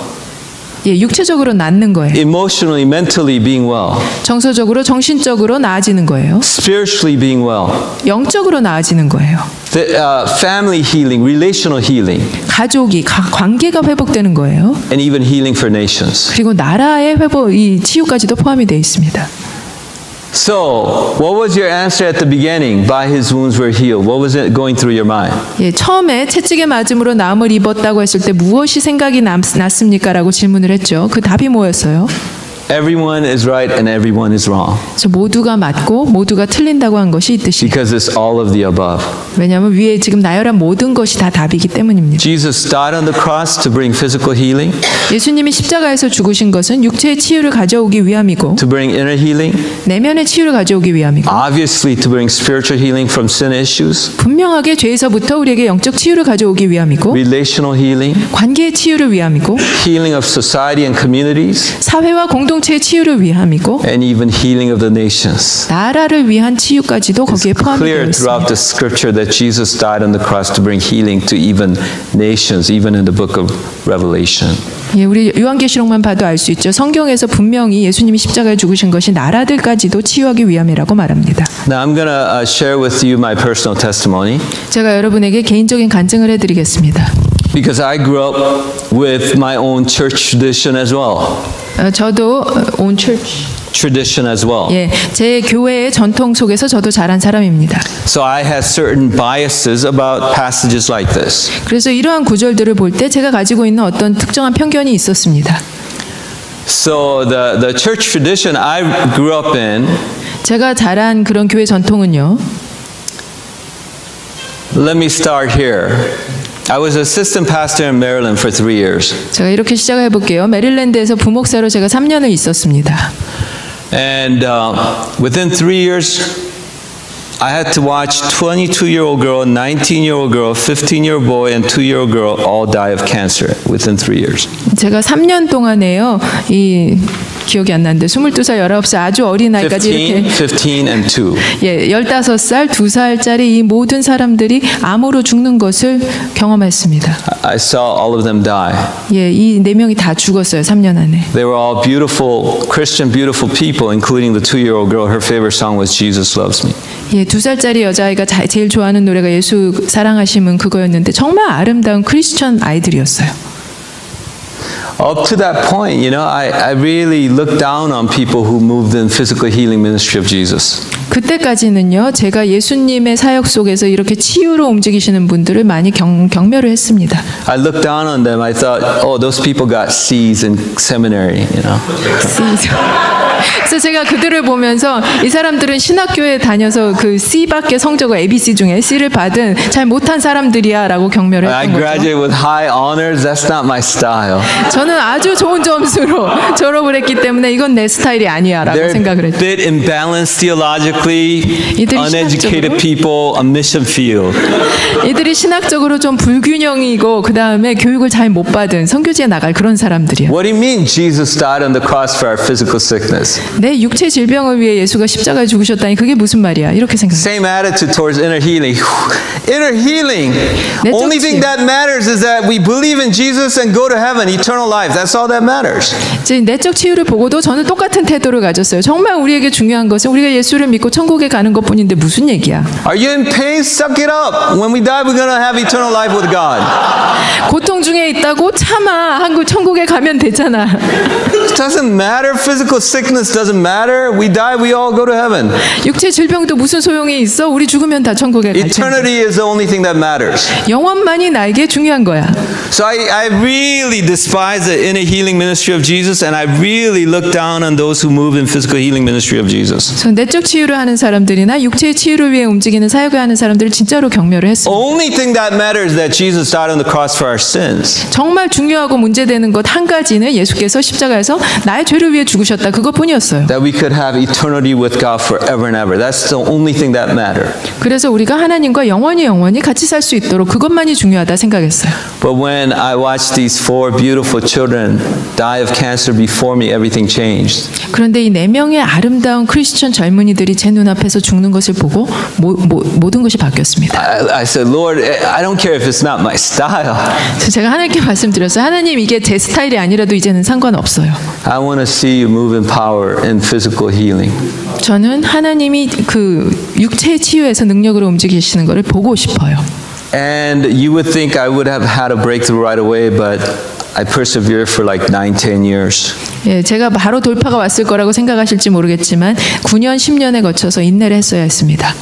예, 육체적으로 낫는 거예요. Emotionally, mentally being well. 정서적으로, 정신적으로 나아지는 거예요. Spiritually being well. 영적으로 나아지는 거예요. The, family healing, relational healing, 가족이, 관계가 회복되는 거예요. and even healing for nations. 그리고 나라의 회복, 이 치유까지도 포함이 되어 있습니다. So, what was your answer at the beginning? By his wounds we're healed. What was it going through your mind? 예, 처음에 채찍에 맞음으로 나음을 입었다고 했을 때 무엇이 생각이 났습니까? 라고 질문을 했죠. 그 답이 뭐였어요? Everyone is right and everyone is wrong. 그래서 모두가 맞고 모두가 틀린다고 한 것이 이 뜻이에요. Because it's all of the above. 왜냐하면 위에 지금 나열한 모든 것이 다 답이기 때문입니다. Jesus died on the cross to bring physical healing, 예수님이 십자가에서 죽으신 것은 육체의 치유를 가져오기 위함이고 to bring inner healing, 내면의 치유를 가져오기 위함이고 obviously to bring spiritual healing from sin issues, 분명하게 죄에서부터 우리에게 영적 치유를 가져오기 위함이고 relational healing, 관계의 치유를 위함이고 healing of society and communities, 사회와 공동체의 치유를 위함이고 and even healing of the nations. 나라를 위한 치유까지도 거기에 포함이 되어 Clear throughout 있습니다. the scripture that Jesus died on the cross to bring healing to even nations, even in the book of Revelation. 예, 우리 요한계시록만 봐도 알 수 있죠. 성경에서 분명히 예수님이 십자가에 죽으신 것이 나라들까지도 치유하기 위함이라고 말합니다. Now I'm going to share with you my personal testimony 제가 여러분에게 개인적인 간증을 해드리겠습니다. because I grew up with my own church tradition as well. 저도 on church tradition as well. 예, 제 교회의 전통 속에서 저도 자란 사람입니다. So I had certain biases about passages like this. 그래서 이러한 구절들을 볼 때 제가 가지고 있는 어떤 특정한 편견이 있었습니다. So the church tradition I grew up in, 제가 자란 그런 교회 전통은요. let me start here. I was assistant pastor in Maryland for 3 years. 제가 이렇게 시작해 볼게요. 메릴랜드에서 부목사로 제가 3년을 있었습니다. And within 3 years, I had to watch 22-year-old girl, 19-year-old girl, 15-year-old boy, and 2-year-old girl all die of cancer within 3 years. 제가 3년 동안에요. 이 기억이 안 나는데 22살, 19살 아주 어린 나이까지 이렇게 15 and 2. 예, 15살, 2살짜리 이 모든 사람들이 암으로 죽는 것을 경험했습니다. I saw all of them die. 예, 이 4명이 다 죽었어요. 3년 안에. They were all beautiful, Christian, beautiful people, including the 2-year-old girl. Her favorite song was Jesus Loves Me. 예, 2살짜리 여자아이가 제일 좋아하는 노래가 예수 사랑하심은 그거였는데 정말 아름다운 크리스천 아이들이었어요. Up to that point, you know, I really looked down on people who moved in physical healing ministry of Jesus. 그때까지는요, 제가 예수님의 사역 속에서 이렇게 치유로 움직이시는 분들을 많이 경멸을 했습니다. I looked down on them. I thought, oh, those people got C's in seminary, you know. 그래서 제가 그들을 보면서 이 사람들은 신학교에 다녀서 그 C밖에 성적을 ABC 중에 C를 받은 잘 못한 사람들이야라고 경멸을 I 했던 거죠. graduated with high honors. That's not my style. 저는 아주 좋은 점수로 졸업을 했기 때문에 이건 내 스타일이 아니야라고 They're 생각을 a 했죠. bit imbalanced theologically, 이들이 uneducated 신학적으로? people, a mission field. 이들이 신학적으로 좀 불균형이고 그 다음에 교육을 잘 못 받은 선교지에 나갈 그런 사람들이야. What do you mean Jesus died on the cross for our physical sickness? 내 육체 질병을 위해 예수가 십자가에 죽으셨다니 그게 무슨 말이야? 이렇게 생각해요. Same attitude towards inner healing. Inner healing. 내적 Only thing 치유. that matters is that we believe in Jesus and go to heaven, eternal life. That's all that matters. 이제 내적 치유를 보고도 저는 똑같은 태도를 가졌어요. 정말 우리에게 중요한 것은 우리가 예수를 믿고 천국에 가는 것뿐인데 무슨 얘기야? Are you in pain? Suck it up. When we die, we're going to have eternal life with God. 고통 중에 있다고 참아. 한국 천국에 가면 되잖아. It doesn't matter. Physical sickness doesn't matter. We die, we all go to heaven. 육체 질병도 무슨 소용이 있어? 우리 죽으면 다 천국에 갈 텐데. Eternity is the only thing that matters. 영원만이 나에게 중요한 거야. So I really despise the inner healing ministry of Jesus, and I really look down on those who move in physical healing ministry of Jesus. 저 내적 치유를 하는 사람들이나 육체의 치유를 위해 움직이는 사역을 하는 사람들을 진짜로 경멸을 했어요. Only thing that matters is that Jesus died on the cross for our sins. 정말 중요하고 문제되는 것 한 가지는 예수께서 십자가에서 나의 죄를 위해 죽으셨다. 그것뿐이었어요. That we could have eternity with God forever and ever. That's the only thing that matters. 그래서 우리가 하나님과 영원히 같이 살 수 있도록 그것만이 중요하다 생각했어요. But when I watched these 4 beautiful children die of cancer before me, everything changed. 그런데 이 4명의 아름다운 크리스천 젊은이들이 제 눈앞에서 죽는 것을 보고 모든 것이 바뀌었습니다. I said, Lord, I don't care if it's not my style. 그래서 제가 하나님께 말씀드렸어요. 하나님 이게 제 스타일이 아니라도 이제는 상관없어요. I want to see you move in power in physical healing. 저는 하나님이 그 육체의 치유에서 능력으로 움직이시는 것을 보고 싶어요. And you would think I would have had a breakthrough right away, but I persevered for like 9-10 years. 예, 제가 바로 돌파가 왔을 거라고 생각하실지 모르겠지만 9년, 10년에 거쳐서 인내를 했어야 했습니다.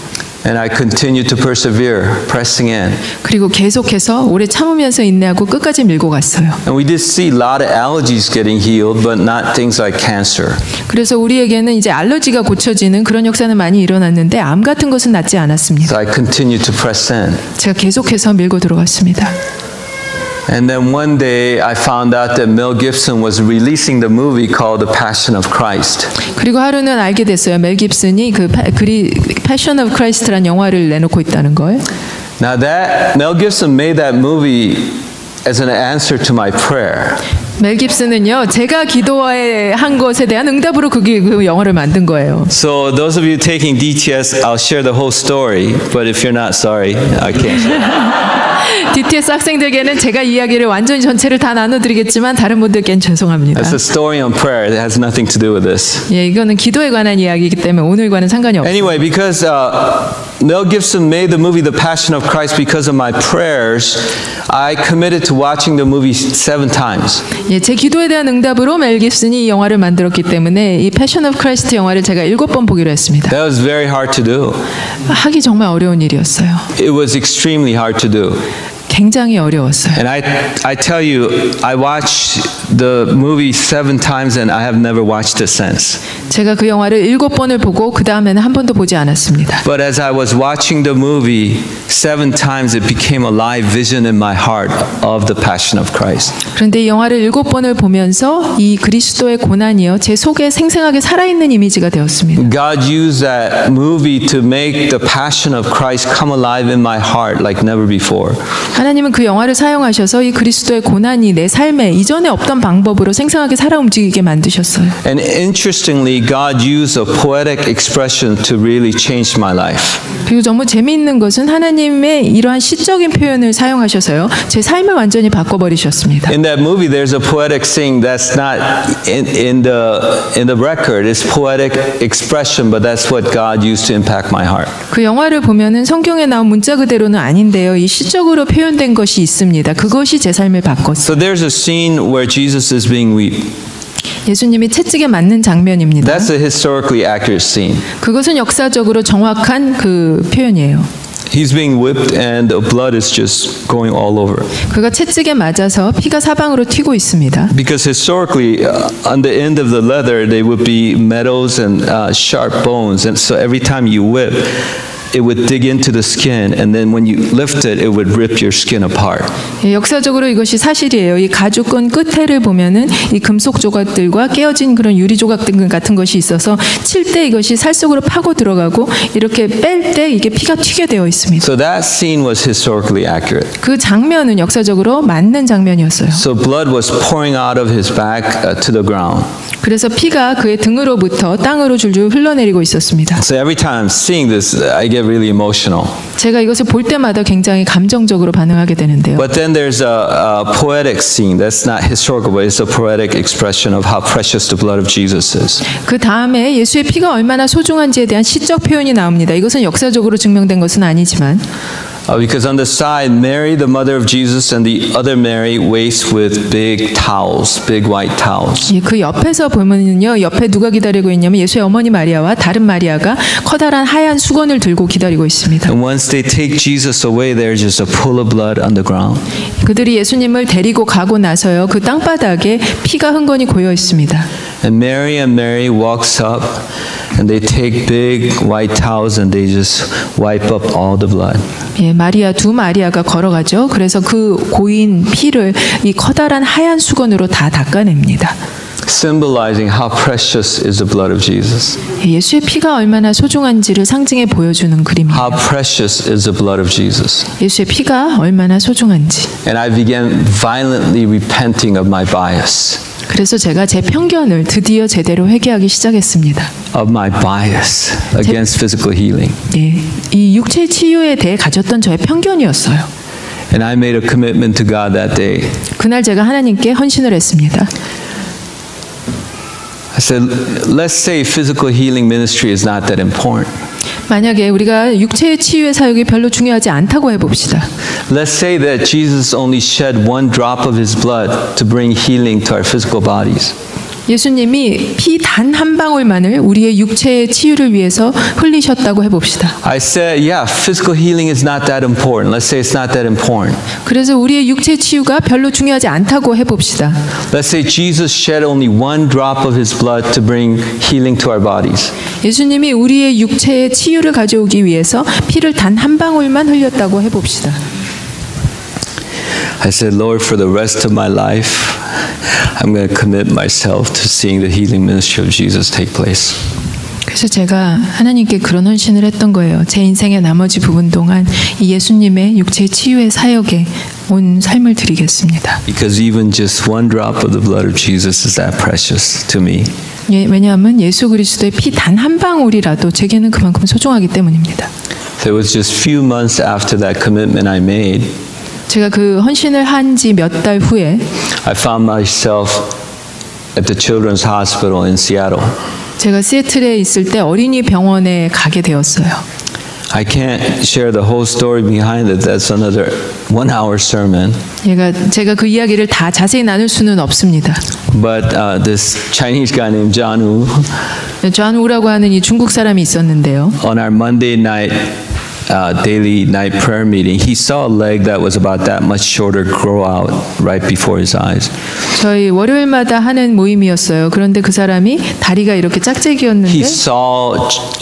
And I continued to persevere, pressing in. 그리고 계속해서 오래 참으면서 인내하고 끝까지 밀고 갔어요. And we did see a lot of allergies getting healed, but not things like cancer. 그래서 우리에게는 이제 알러지가 고쳐지는 그런 역사는 많이 일어났는데 암 같은 것은 낫지 않았습니다. So I continued to press in. 제가 계속해서 밀고 들어갔습니다. And then one day I found out that Mel Gibson was releasing the movie called The Passion of Christ. 그리고 하루는 알게 됐어요. 멜 깁슨이 그 Passion of Christ라는 영화를 내놓고 있다는 걸. Now that Mel Gibson made that movie as an answer to my prayer. 멜 깁슨은요, 제가 기도한 것에 대한 응답으로 그 영화를 만든 거예요. So those of you taking DTS, I'll share the whole story. But if you're not sorry, I can't. DTS 학생들에게는 제가 이야기를 완전히 전체를 다 나눠드리겠지만 다른 분들께는 죄송합니다. It's a story on prayer. It has nothing to do with this. 예, 이거는 기도에 관한 이야기이기 때문에 오늘과는 상관이 없습니다. Anyway, because Mel Gibson made the movie The Passion of Christ because of my prayers, I committed to watching the movie 7 times. 예, 제 기도에 대한 응답으로 멜 깁슨이 이 영화를 만들었기 때문에 이 패션 오브 크라이스트 영화를 제가 7번 보기로 했습니다. That was very hard to do. 하기 정말 어려운 일이었어요. It was extremely hard to do. 굉장히 어려웠어요. And I tell you, I watched the movie 7 times and I have never watched it since. 제가 그 영화를 7번을 보고 그 다음에는 한 번도 보지 않았습니다. But as I was watching the movie 7 times, it became a live vision in my heart of the Passion of Christ. 그런데 이 영화를 7번을 보면서 이 그리스도의 고난이요 제 속에 생생하게 살아있는 이미지가 되었습니다. God used that movie to make the Passion of Christ come alive in my heart like never before. 하나님은 그 영화를 사용하셔서 이 그리스도의 고난이 내 삶에 이전에 없던 방법으로 생생하게 살아 움직이게 만드셨어요. And interestingly, God used a poetic expression to really change my life. 그리고 너무 재미있는 것은 하나님의 이러한 시적인 표현을 사용하셔서요 제 삶을 완전히 바꿔버리셨습니다. In that movie, there's a poetic saying that's not in the record. It's poetic expression, but that's what God used to impact my heart. 그 영화를 보면은 성경에 나온 문자 그대로는 아닌데요. 이 시적으로 표현된 것이 있습니다. 그것이 제 삶을 바꿨어요. So there's a scene where Jesus is being whipped. 예수님이 채찍에 맞는 장면입니다. That's a historically accurate scene. 그것은 역사적으로 정확한 그 표현이에요. He's being whipped and the blood is just going all over. 그가 채찍에 맞아서 피가 사방으로 튀고 있습니다. Because historically, on the end of the leather, they would be metals and sharp bones, and so every time you whip, it would dig into the skin, and then when you lift it, it would rip your skin apart. 예, 역사적으로 이것이 사실이에요. 이 가죽끈 끝에를 보면은 이 금속 조각들과 깨어진 그런 유리 조각들 같은 것이 있어서 칠 때 이것이 살 속으로 파고 들어가고 이렇게 뺄 때 이게 피가 튀게 되어 있습니다. So that scene was historically accurate. 그 장면은 역사적으로 맞는 장면이었어요. So blood was pouring out of his back to the ground. 그래서 피가 그의 등으로부터 땅으로 줄줄 흘러내리고 있었습니다. So every time seeing this, I get really emotional. 제가 이것을 볼 때마다 굉장히 감정적으로 반응하게 되는데요. But then there's a poetic scene that's not historical, but it's a poetic expression of how precious the blood of Jesus is. 그 다음에 예수의 피가 얼마나 소중한지에 대한 시적 표현이 나옵니다. 이것은 역사적으로 증명된 것은 아니지만 Because on the side, Mary, the mother of Jesus, and the other Mary waist with big towels, big white towels. 그 옆에서 보면요, 옆에 누가 기다리고 있냐면 예수의 어머니 마리아와 다른 마리아가 커다란 하얀 수건을 들고 기다리고 있습니다. And once they take Jesus away, there's just a pool of blood on the ground. 그들이 예수님을 데리고 가고 나서요, 그 땅바닥에 피가 흥건히 고여 있습니다. And Mary walks up, and they take big white towels and they just wipe up all the blood. 예, 두 마리아가 걸어가죠. 그래서 그 고인 피를 이 커다란 하얀 수건으로 다 닦아냅니다. Symbolizing how precious is the blood of Jesus. 예수의 피가 얼마나 소중한지를 상징해 보여주는 그림이에요. How precious is the blood of Jesus. 예수의 피가 얼마나 소중한지. And I began violently repenting of my bias. 그래서 제가 제 편견을 드디어 제대로 회개하기 시작했습니다. Of my bias against physical healing. 예, 이 육체 치유에 대해 가졌던 저의 편견이었어요. And I made a commitment to God that day. 그날 제가 하나님께 헌신을 했습니다. I said, let's say physical healing ministry is not that important. 만약에 우리가 육체의 치유의 사역이 별로 중요하지 않다고 해봅시다. Let's say that Jesus only shed one drop of his blood to bring healing to our physical bodies. 예수님이 피 단 한 방울만을 우리의 육체의 치유를 위해서 흘리셨다고 해봅시다. I said, yeah, physical healing is not that important. Let's say it's not that important. 그래서 우리의 육체 치유가 별로 중요하지 않다고 해봅시다. Let's say Jesus shed only one drop of his blood to bring healing to our bodies. 예수님이 우리의 육체의 치유를 가져오기 위해서 피를 단 한 방울만 흘렸다고 해봅시다. I said, Lord, for the rest of my life, I'm going to commit myself to seeing the healing ministry of Jesus take place. 그래서 제가 하나님께 그런 헌신을 했던 거예요. 제 인생의 나머지 부분 동안 이 예수님의 육체 치유의 사역에 온 삶을 드리겠습니다. Because even just one drop of the blood of Jesus is that precious to me. 예, 왜냐하면 예수 그리스도의 피 단 한 방울이라도 제게는 그만큼 소중하기 때문입니다. So it was just few months after that commitment I made. 제가 그 헌신을 한 지 몇 달 후에 I found myself at the Children's Hospital in Seattle. 제가 시애틀에 있을 때 어린이 병원에 가게 되었어요. I can't share the whole story behind it. That's another 1-hour sermon. 제가 그 이야기를 다 자세히 나눌 수는 없습니다. But this Chinese guy named John Woo, 존 우라고 하는 이 중국 사람이 있었는데요. on our Monday night daily night prayer meeting, he saw a leg that was about that much shorter grow out right before his eyes. 저희 월요일마다 하는 모임이었어요. 그런데 그 사람이 다리가 이렇게 짝짝이었는데 He saw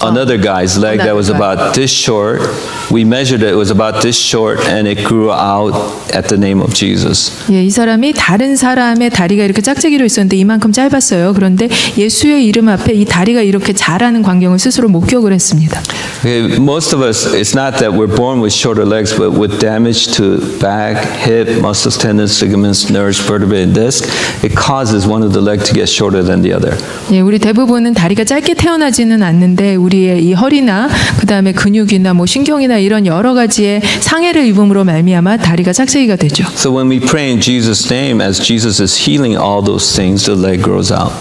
another guy's leg that was about this short. We measured it. It was about this short, and it grew out at the name of Jesus. 예, 이 사람이 다른 사람의 다리가 이렇게 짝짝이로 있었는데 이만큼 짧았어요. 그런데 예수의 이름 앞에 이 다리가 이렇게 자라는 광경을 스스로 목격을 했습니다. Okay, most of us, it's not that we're born with shorter legs, but with damage to back, hip, muscles, tendons, ligaments, nerves, vertebrae, and disc, it causes one of the legs to get shorter than the other. 예, 우리 대부분은 다리가 짧게 태어나지는 않는데 우리의 이 허리나 그다음에 근육이나 뭐 신경이나 이런 여러 가지의 상해를 입음으로 말미암아 다리가 짝짝이가 되죠. So when we pray in Jesus' name, as Jesus is healing all those things, the leg grows out.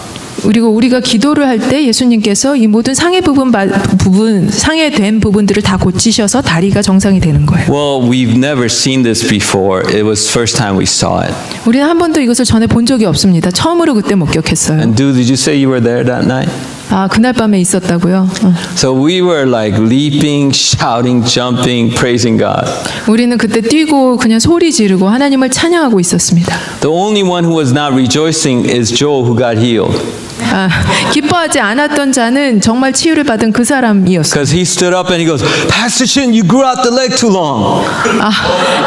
그리고 우리가 기도를 할 때 예수님께서 이 모든 상해된 부분들을 다 고치셔서 다리가 정상이 되는 거예요. Well, we've never seen this before. It was first time we saw it. 우리는 한 번도 이것을 전에 본 적이 없습니다. 처음으로 그때 목격했어요. And dude, did you say you were there that night? 아, 그날 밤에 있었다고요? So we were like leaping, shouting, jumping, praising God. 우리는 그때 뛰고 그냥 소리 지르고 하나님을 찬양하고 있었습니다. The only one who was not rejoicing is Joel, who got healed. 아, 기뻐하지 않았던 자는 정말 치유를 받은 그 사람이었어요. Because he stood up and he goes, Pastor Shin, you grew out the leg too long. 아,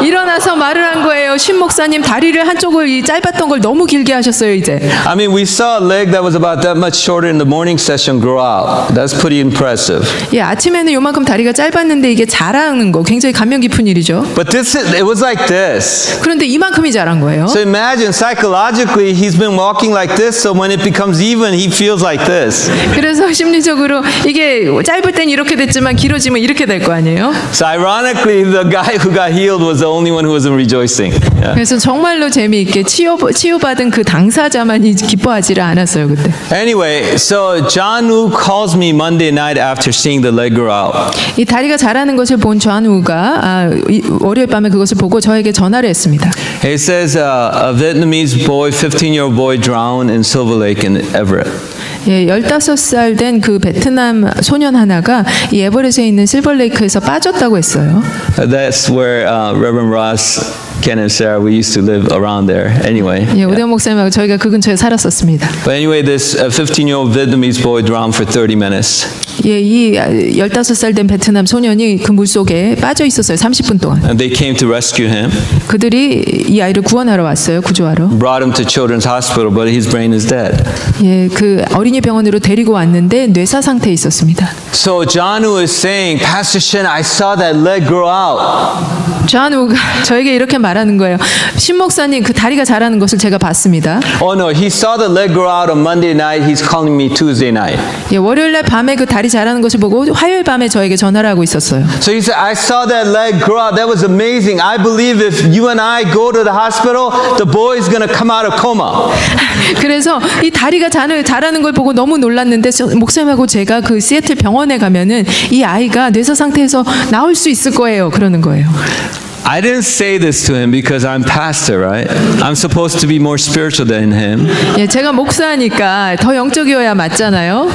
일어나서 말을 한 거예요. 신 목사님 다리를 한쪽을 이 짧았던 걸 너무 길게 하셨어요 이제. I mean, we saw a leg that was about that much shorter in the morning session grow out. That's pretty impressive. 예, 아침에는 요만큼 다리가 짧았는데 이게 자라는 거 굉장히 감명 깊은 일이죠. But it was like this. 그런데 이만큼이 자란 거예요. So imagine psychologically he's been walking like this, so when it becomes even, he feels like this. 그래서 심리적으로 이게 짧을 땐 이렇게 됐지만 길어지면 이렇게 될 거 아니에요? So ironically, the guy who got healed was the only one who wasn't rejoicing. Yeah. 그래서 정말로 재미있게 치유받은 그 당사자만이 기뻐하지를 않았어요 그때. Anyway, so John Woo calls me Monday night after seeing the leg grow out. 이 다리가 자라는 것을 본 존 우가 월요일 밤에 그것을 보고 저에게 전화를 했습니다. It says a Vietnamese boy, 15-year-old boy, drowned in Silver Lake in Everett. 예, 15살 된 그 베트남 소년 하나가 이 에버렛에 있는 실버레이크에서 빠졌다고 했어요. That's where Reverend Ross, Ken and Sarah, we used to live around there. Anyway. 예, 오대영 목사님하고 저희가 그 근처에 살았었습니다. But anyway, this 15-year-old Vietnamese boy drowned for 30 minutes. 예, 이 15살 된 베트남 소년이 그 물속에 빠져 있었어요. 30분 동안. And they came to rescue him. 그들이 이 아이를 구원하러 왔어요. 구조하러. Brought him to Children's Hospital, but his brain is dead. 예, 그 어린이 병원으로 데리고 왔는데 뇌사 상태에 있었습니다. So John Woo is saying, Pastor Shin, I saw that leg grow out. 존 우가 저에게 이렇게 말하는 거예요. 신 목사님 그 다리가 자라는 것을 제가 봤습니다. Oh no, he saw the leg grow out on Monday night. He's calling me Tuesday night. 예, 월요일 날 밤에 그 다리 자라는 것을 보고 화요일 밤에 저에게 전화를 하고 있었어요. So he said, I saw that leg grow out. That was amazing. I believe if you and I go to the hospital, the boy is going to come out of coma. 그래서 이 다리가 자라는 걸 보고 너무 놀랐는데 목사님하고 제가 그 시애틀 병원에 가면은 이 아이가 뇌사 상태에서 나올 수 있을 거예요. 그러는 거예요. I didn't say this to him because I'm pastor, right? I'm supposed to be more spiritual than him. 예, 제가 목사니까 더 영적이어야 맞잖아요.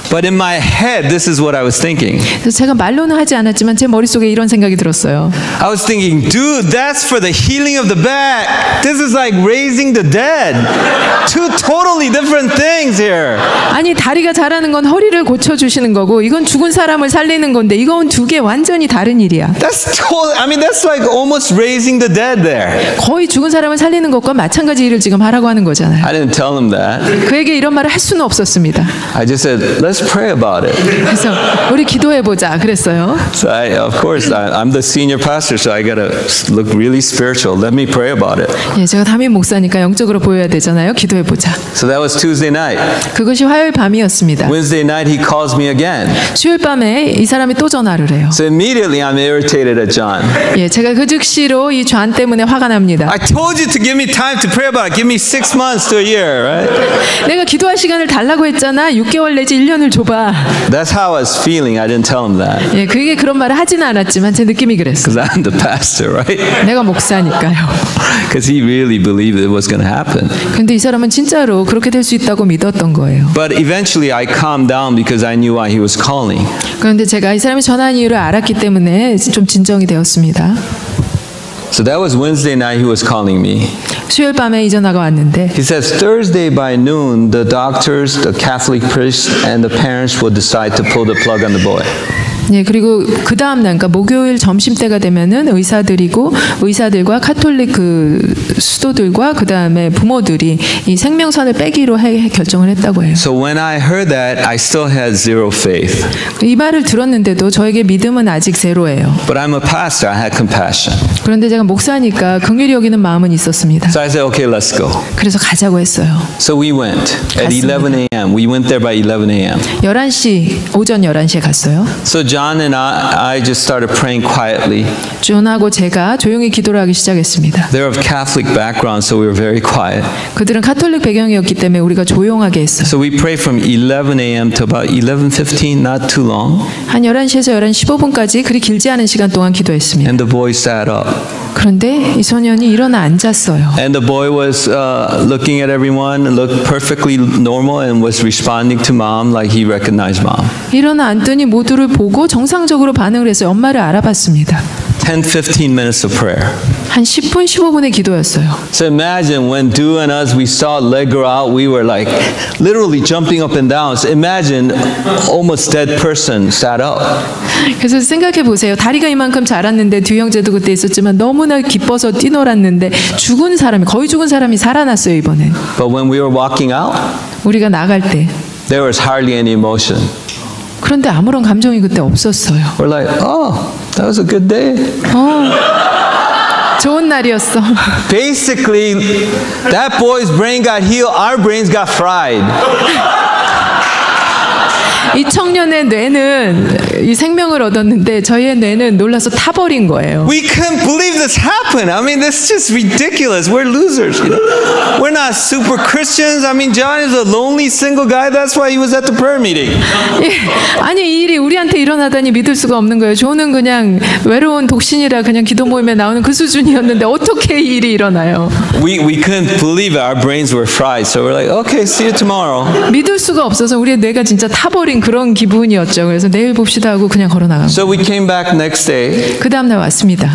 But in my head, this is what I was thinking. 그래서 제가 말로는 하지 않았지만 제 머릿속에 이런 생각이 들었어요. I was thinking, dude, that's for the healing of the back. This is like raising the dead. Two totally different things here. 아니 다리가 자라는 건 허리를 고쳐주시는 거고 이건 죽은 사람을 살리는 건데 이건 두 개 완전히 다른 일이야. That's like almost raising the dead there. 거의 죽은 사람을 살리는 것과 마찬가지 일을 지금 하라고 하는 거잖아요. I didn't tell him that. 그에게 이런 말을 할 수는 없었습니다. I just said, let's let's pray about it. 그래서 우리 기도해 보자 그랬어요. So of course, I'm the senior pastor, so I gotta look really spiritual. Let me pray about it. 예, 제가 담임 목사니까 영적으로 보여야 되잖아요. 기도해 보자. So that was Tuesday night. 그것이 화요일 밤이었습니다. Wednesday night, he calls me again. 수요일 밤에 이 사람이 또 전화를 해요. So immediately, I'm irritated at John. 예, 제가 그 즉시로 이 좌 때문에 화가 납니다. I told you to give me time to pray about it. Give me 6 months to a year, right? 내가 기도할 시간을 달라고 했잖아. 6개월 내지 1년을 줘봐. That's how I was feeling. I didn't tell him that. 예, 그게 그런 말을 하지는 않았지만 제 느낌이 그랬어. Because I'm the pastor, right? 내가 목사니까요. Because he really believed it was going to happen. 근데 이 사람은 진짜로 그렇게 될 수 있다고 믿었던 거예요. But eventually I calmed down because I knew why he was calling. 그런데 제가 이 사람이 전화한 이유를 알았기 때문에 좀 진정이 되었습니다. So that was Wednesday night he was calling me. 수요일 밤에 이 전화가 왔는데 He says Thursday by noon the doctors, the Catholic priests and the parents will decide to pull the plug on the boy. 예, 그리고 그 다음 날, 그러니까 목요일 점심 때가 되면은 의사들과 카톨릭 그 수도들과 그 다음에 부모들이 이 생명선을 빼기로 결정을 했다고 해요. So when I heard that, I still had zero faith. 이 말을 들었는데도 저에게 믿음은 아직 제로예요. But I'm a pastor. I had compassion. 그런데 제가 목사니까 긍휼히 여기는 마음은 있었습니다. So I said, okay, let's go. 그래서 가자고 했어요. So we went at 11 a.m. We went there by 11 a.m. 11시, 오전 11시에 갔어요. So John and I just started praying quietly. 존하고 제가 조용히 기도를 하기 시작했습니다. They're of Catholic background, so we were very quiet. 그들은 가톨릭 배경이었기 때문에 우리가 조용하게 했어요. So we prayed from 11 a.m. to about 11:15, not too long. 한 11시에서 11시 15분까지 그리 길지 않은 시간 동안 기도했습니다. And the boy sat up. 그런데 이 소년이 일어나 앉았어요. And the boy was looking at everyone, looked perfectly normal, and was responding to mom like he recognized mom. 일어나 앉더니 모두를 보고 정상적으로 반응을 해서 엄마를 알아봤습니다. 10-15 minutes of prayer. 한 10분, 15분의 기도였어요. So imagine when Du and us, we saw leg grow out, we were like literally jumping up and down. So imagine almost dead person sat up. 그래서 생각해 보세요. 다리가 이만큼 자랐는데 두 형제도 그때 있었지만 너무나 기뻐서 뛰놀았는데 거의 죽은 사람이 살아났어요 이번엔. But when we were walking out, 우리가 나갈 때 there was hardly any emotion. 그런데 아무런 감정이 그때 없었어요. We're like, oh, that was a good day. 좋은 날이었어. Basically, that boy's brain got healed, our brains got fried. 이 청년의 뇌는 이 생명을 얻었는데 저희의 뇌는 놀라서 타버린 거예요. We couldn't believe this happened. I mean, this is just ridiculous. We're losers, you know. We're not super Christians. I mean, John is a lonely single guy. That's why he was at the prayer meeting. 아니 이 일이 우리한테 일어나다니 믿을 수가 없는 거예요. 저는 그냥 외로운 독신이라 그냥 기도 모임에 나오는 그 수준이었는데 어떻게 이 일이 일어나요? We couldn't believe it. Our brains were fried. So we're like, okay, see you tomorrow. 믿을 수가 없어서 우리의 뇌가 진짜 타버린 그런 기분이었죠. 그래서 내일 봅시다 하고 그냥 걸어 나간 거예요. So we came back next day. 그 다음 날 왔습니다.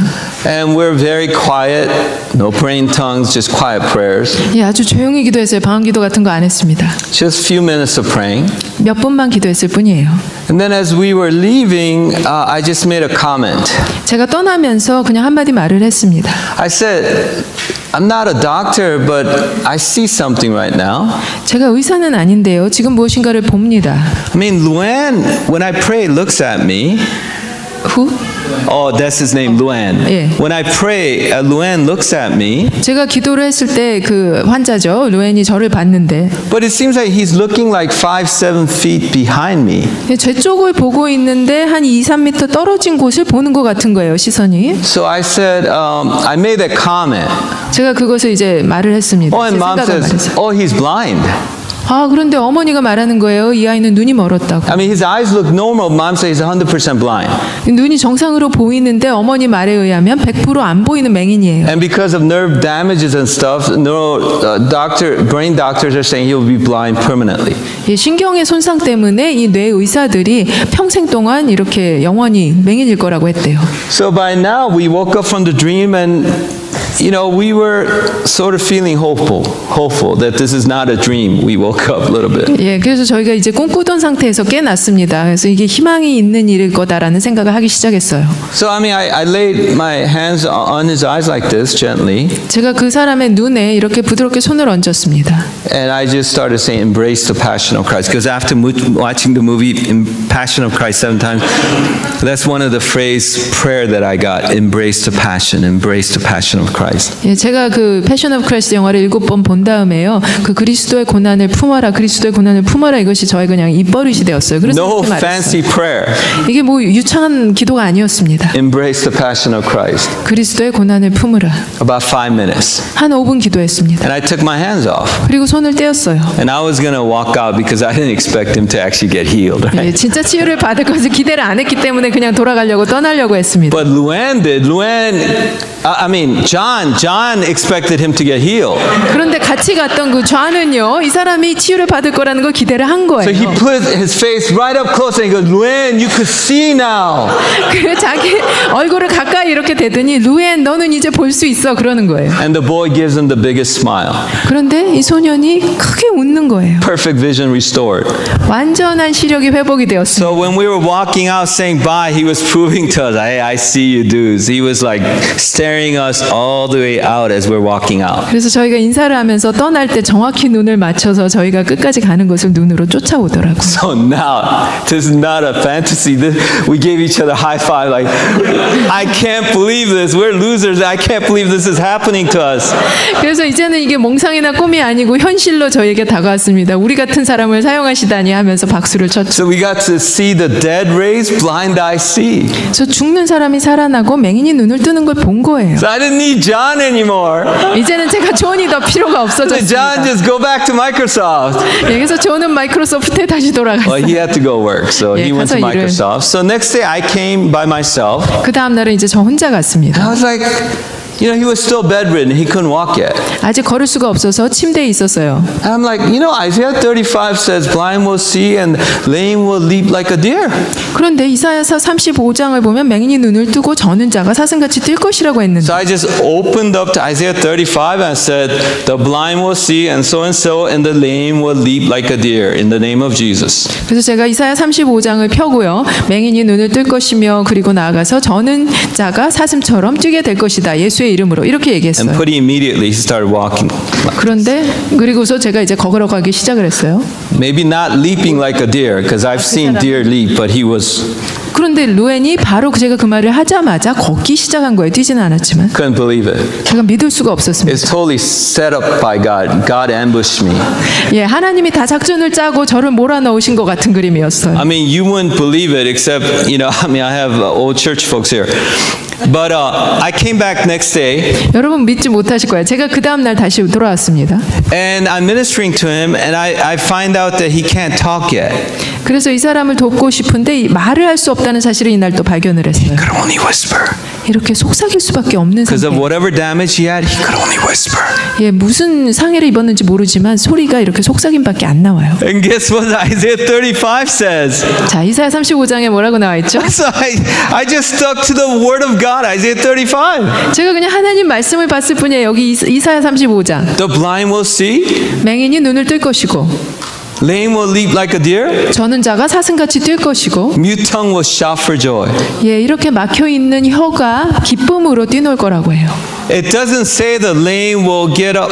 And we're very quiet. No praying tongues, just quiet prayers. 예, 아주 조용히 기도했어요. 방언 기도 같은 거 안 했습니다. Just few minutes of praying. 몇 분만 기도했을 뿐이에요. And then as we were leaving, I just made a comment. 제가 떠나면서 그냥 한마디 말을 했습니다. I said, I'm not a doctor, but I see something right now. 제가 의사는 아닌데요. 지금 무엇인가를 봅니다. I mean, Luan, when I pray, looks at me. Who? Oh, that's his name, Luan. 예. When I pray, Luan looks at me. 제가 기도를 했을 때 그 환자죠. 루엔이 저를 봤는데 But it seems like he's looking like 5-7 feet behind me. 제 쪽을 보고 있는데 한 2-3m 떨어진 곳을 보는 것 같은 거예요. 시선이. So I said, I made that comment. 제가 그것을 이제 말을 했습니다. Oh, and 제 mom 생각을 says, 말해서. oh, he's blind. 아, 그런데 어머니가 말하는 거예요. 이 아이는 눈이 멀었다고. I mean, his eyes look normal. Mom says he's 100% blind. 눈이 정상으로 보이는데 어머니 말에 의하면 100% 안 보이는 맹인이에요. And because of nerve damages and stuff, brain doctors are saying he'll be blind permanently. 예, 신경의 손상 때문에 이 뇌 의사들이 평생 동안 이렇게 영원히 맹인일 거라고 했대요. So by now we woke up from the dream and you know, we were sort of feeling hopeful that this is not a dream. We woke up a little bit. 예, 그래서 저희가 이제 꿈꾸던 상태에서 깨났습니다. 그래서 이게 희망이 있는 일일 거다라는 생각을 하기 시작했어요. So I mean, I laid my hands on his eyes like this gently, 제가 그 사람의 눈에 이렇게 부드럽게 손을 얹었습니다. and I just started saying, "Embrace the passion of Christ." Because after watching the movie Passion of Christ 7 times, that's one of the phrase prayer that I got. Embrace the passion. Embrace the passion of Christ. 예, 제가 그 패션 오브 크라이스트 영화를 7번 본 다음에요. 그 그리스도의 고난을 품어라, 그리스도의 고난을 품어라 이것이 저의 그냥 입버릇이 되었어요. 그래서 No 이렇게 말했어요. fancy prayer. 이게 뭐 유창한 기도가 아니었습니다. Embrace the passion of Christ. 그리스도의 고난을 품으라. About 5 minutes. 한 5분 기도했습니다. And I took my hands off. 그리고 손을 떼었어요. And I was going to walk out because I didn't expect him to actually get healed. Right? 예, 진짜 치유를 받을 것을 기대를 안 했기 때문에 그냥 돌아가려고 떠나려고 했습니다. But Luann did. John expected him to get healed. 그런데 같이 갔던 그 좌는요, 이 사람이 치유를 받을 거라는 걸 기대를 한 So he 거예요. put his face right up close and he goes, Luann, you could see now. 그 자기 얼굴을 가까이 이렇게 대더니 루엔 너는 이제 볼 수 있어 그러는 거예요. And the boy gives him the biggest smile. 그런데 이 소년이 크게 웃는 거예요. Perfect vision restored. 완전한 시력이 회복이 되었어요. So when we were walking out saying bye, he was proving to us, hey, I see you dudes. He was like staring us all the way out as we're walking out. 그래서 저희가 인사를 하면서 떠날 때 정확히 눈을 맞춰서 저희가 끝까지 가는 것을 눈으로 쫓아오더라고요. So now, this is not a fantasy. We gave each other high five like, I can't believe this. We're losers. I can't believe this is happening to us. 그래서 이제는 이게 몽상이나 꿈이 아니고 현실로 저에게 다가왔습니다. 우리 같은 사람을 사용하시다니 하면서 박수를 쳤죠. So we got to see the dead raised, blind eye see. 저 죽는 사람이 살아나고 맹인이 눈을 뜨는 걸 본 거예요. So I didn't need John anymore. 이제는 제가 존이 더 필요가 So John 없어졌습니다. just go back to Microsoft. 예, 그래서 존은 마이크로소프트에 다시 Well, 돌아갔어요. he had to go work, so 예, he went 가서 to 일을. Microsoft. So next day I came by myself. 그 다음 날은 이제 저 혼자 And I 갔습니다. was like, you know, he was still bedridden. He couldn't walk yet. 아직 걸을 수가 없어서 침대에 있었어요. And I'm like, you know, Isaiah 35 says, blind will see and lame will leap like a deer. 그런데 이사야서 35장을 보면 맹인이 눈을 뜨고 저는 자가 사슴같이 뛸 것이라고 했는데 So I just opened up to Isaiah 35 and said, the blind will see and so, and the lame will leap like a deer in the name of Jesus. 그래서 제가 이사야 35장을 펴고요. 맹인이 눈을 뜰 것이며 그리고 나아가서 저는 자가 사슴처럼 뛰게 될 것이다. 예수의 이름으로 이렇게 And 얘기했어요. pretty immediately he started walking. 그런데 그리고서 제가 이제 걸어가기 시작을 했어요. Maybe not leaping like a deer, because I've seen deer leap, but he was 그런데 루엔이 바로 제가 그 말을 하자마자 걷기 시작한 거예요. 뛰지는 않았지만 couldn't believe it. 제가 믿을 수가 없었습니다. It's totally set up by God. God ambushed me. 예, 하나님이 다 작전을 짜고 저를 몰아넣으신 것 같은 그림이었어요. I mean, you wouldn't believe it, except, you know, I mean, I have old church folks here. But I came back next day, 여러분 믿지 못하실 거예요. 제가 그 다음 날 다시 돌아왔습니다. and I'm ministering to him, and I find out that he can't talk yet. 그래서 이 사람을 돕고 싶은데 말을 할 수 없다는 사실을 이날 또 발견을 했어요. Could only whisper. 이렇게 속삭일 수밖에 없는 Because of 상태. whatever damage he had, he could only whisper. 예, 무슨 상해를 입었는지 모르지만 소리가 이렇게 속삭임밖에 안 나와요. And guess what Isaiah 35 says? 자, 이사야 35장에 뭐라고 나와 있죠? So I just stuck to the word of God, Isaiah 35. 제가 그냥 하나님 말씀을 봤을 뿐이에요. 여기 이사야 35장. The blind will see, 맹인이 눈을 뜰 것이고 lame will leap like a deer, 저는 자가 사슴같이 뛸 것이고 mute tongue will shout for joy. 예, 이렇게 막혀 있는 혀가 기쁨으로 뛰놀 거라고 해요. It doesn't say the lame will get up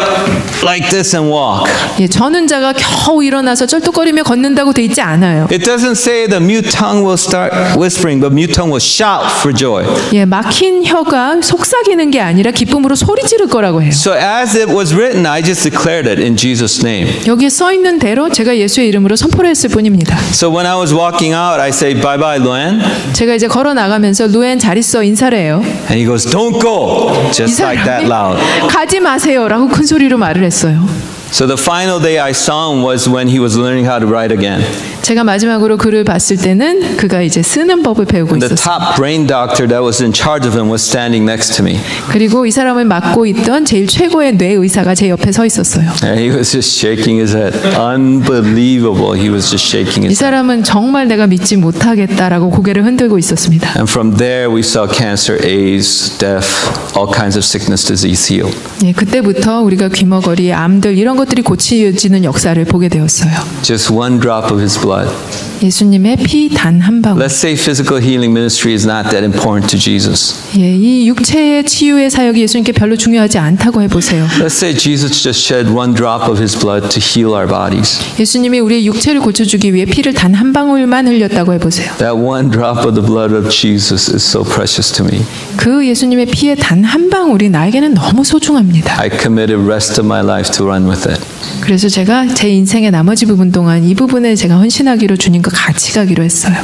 like this and walk. 예, 저는 자가 겨우 일어나서 쩔뚝거리며 걷는다고 돼 있지 않아요. It doesn't say the mute tongue will start whispering, but mute tongue will shout for joy. 예, 막힌 혀가 속삭이는 게 아니라 기쁨으로 소리 지를 거라고 해요. So as it was written, I just declared it in Jesus' name. 여기에 써 있는 대로 제가 예수의 이름으로 선포를 했을 뿐입니다. So when I was walking out, I say, bye bye, Luann. 제가 이제 걸어 나가면서 루엔 잘 있어 인사를 해요. And he goes, don't go. Just like that loud. 가지 마세요라고 큰 소리로 말을 했어요. So the final day I saw him was when he was learning how to write again. 제가 마지막으로 그를 봤을 때는 그가 이제 쓰는 법을 배우고 And the 있었어요. top brain doctor that was in charge of him was standing next to me. 그리고 이 사람을 맡고 있던 제일 최고의 뇌 의사가 제 옆에 서 있었어요. And he was just shaking his head. Unbelievable. He was just shaking 이 his head. 사람은 정말 내가 믿지 못하겠다라고 고개를 흔들고 있었습니다. And from there we saw cancer, AIDS, death, all kinds of sickness, disease healed. 예, 그때부터 우리가 귀머거리, 암들 이런 것들이 고치어지는 역사를 보게 되었어요. Just one drop of his blood. 예수님의 피 단 한 방울. Let's say physical healing ministry is not that important to Jesus. 예, 이 육체의 치유의 사역이 예수님께 별로 중요하지 않다고 해보세요. Let's say Jesus just shed one drop of his blood to heal our bodies. 예수님이 우리의 육체를 고쳐주기 위해 피를 단 한 방울만 흘렸다고 해보세요. That one drop of the blood of Jesus is so precious to me. 그 예수님의 피의 단 한 방울이 나에게는 너무 소중합니다. I committed rest of my life to run with it. 그래서 제가 제 인생의 나머지 부분 동안 이 부분에 제가 헌신하기로 주님과 같이 가기로 했어요.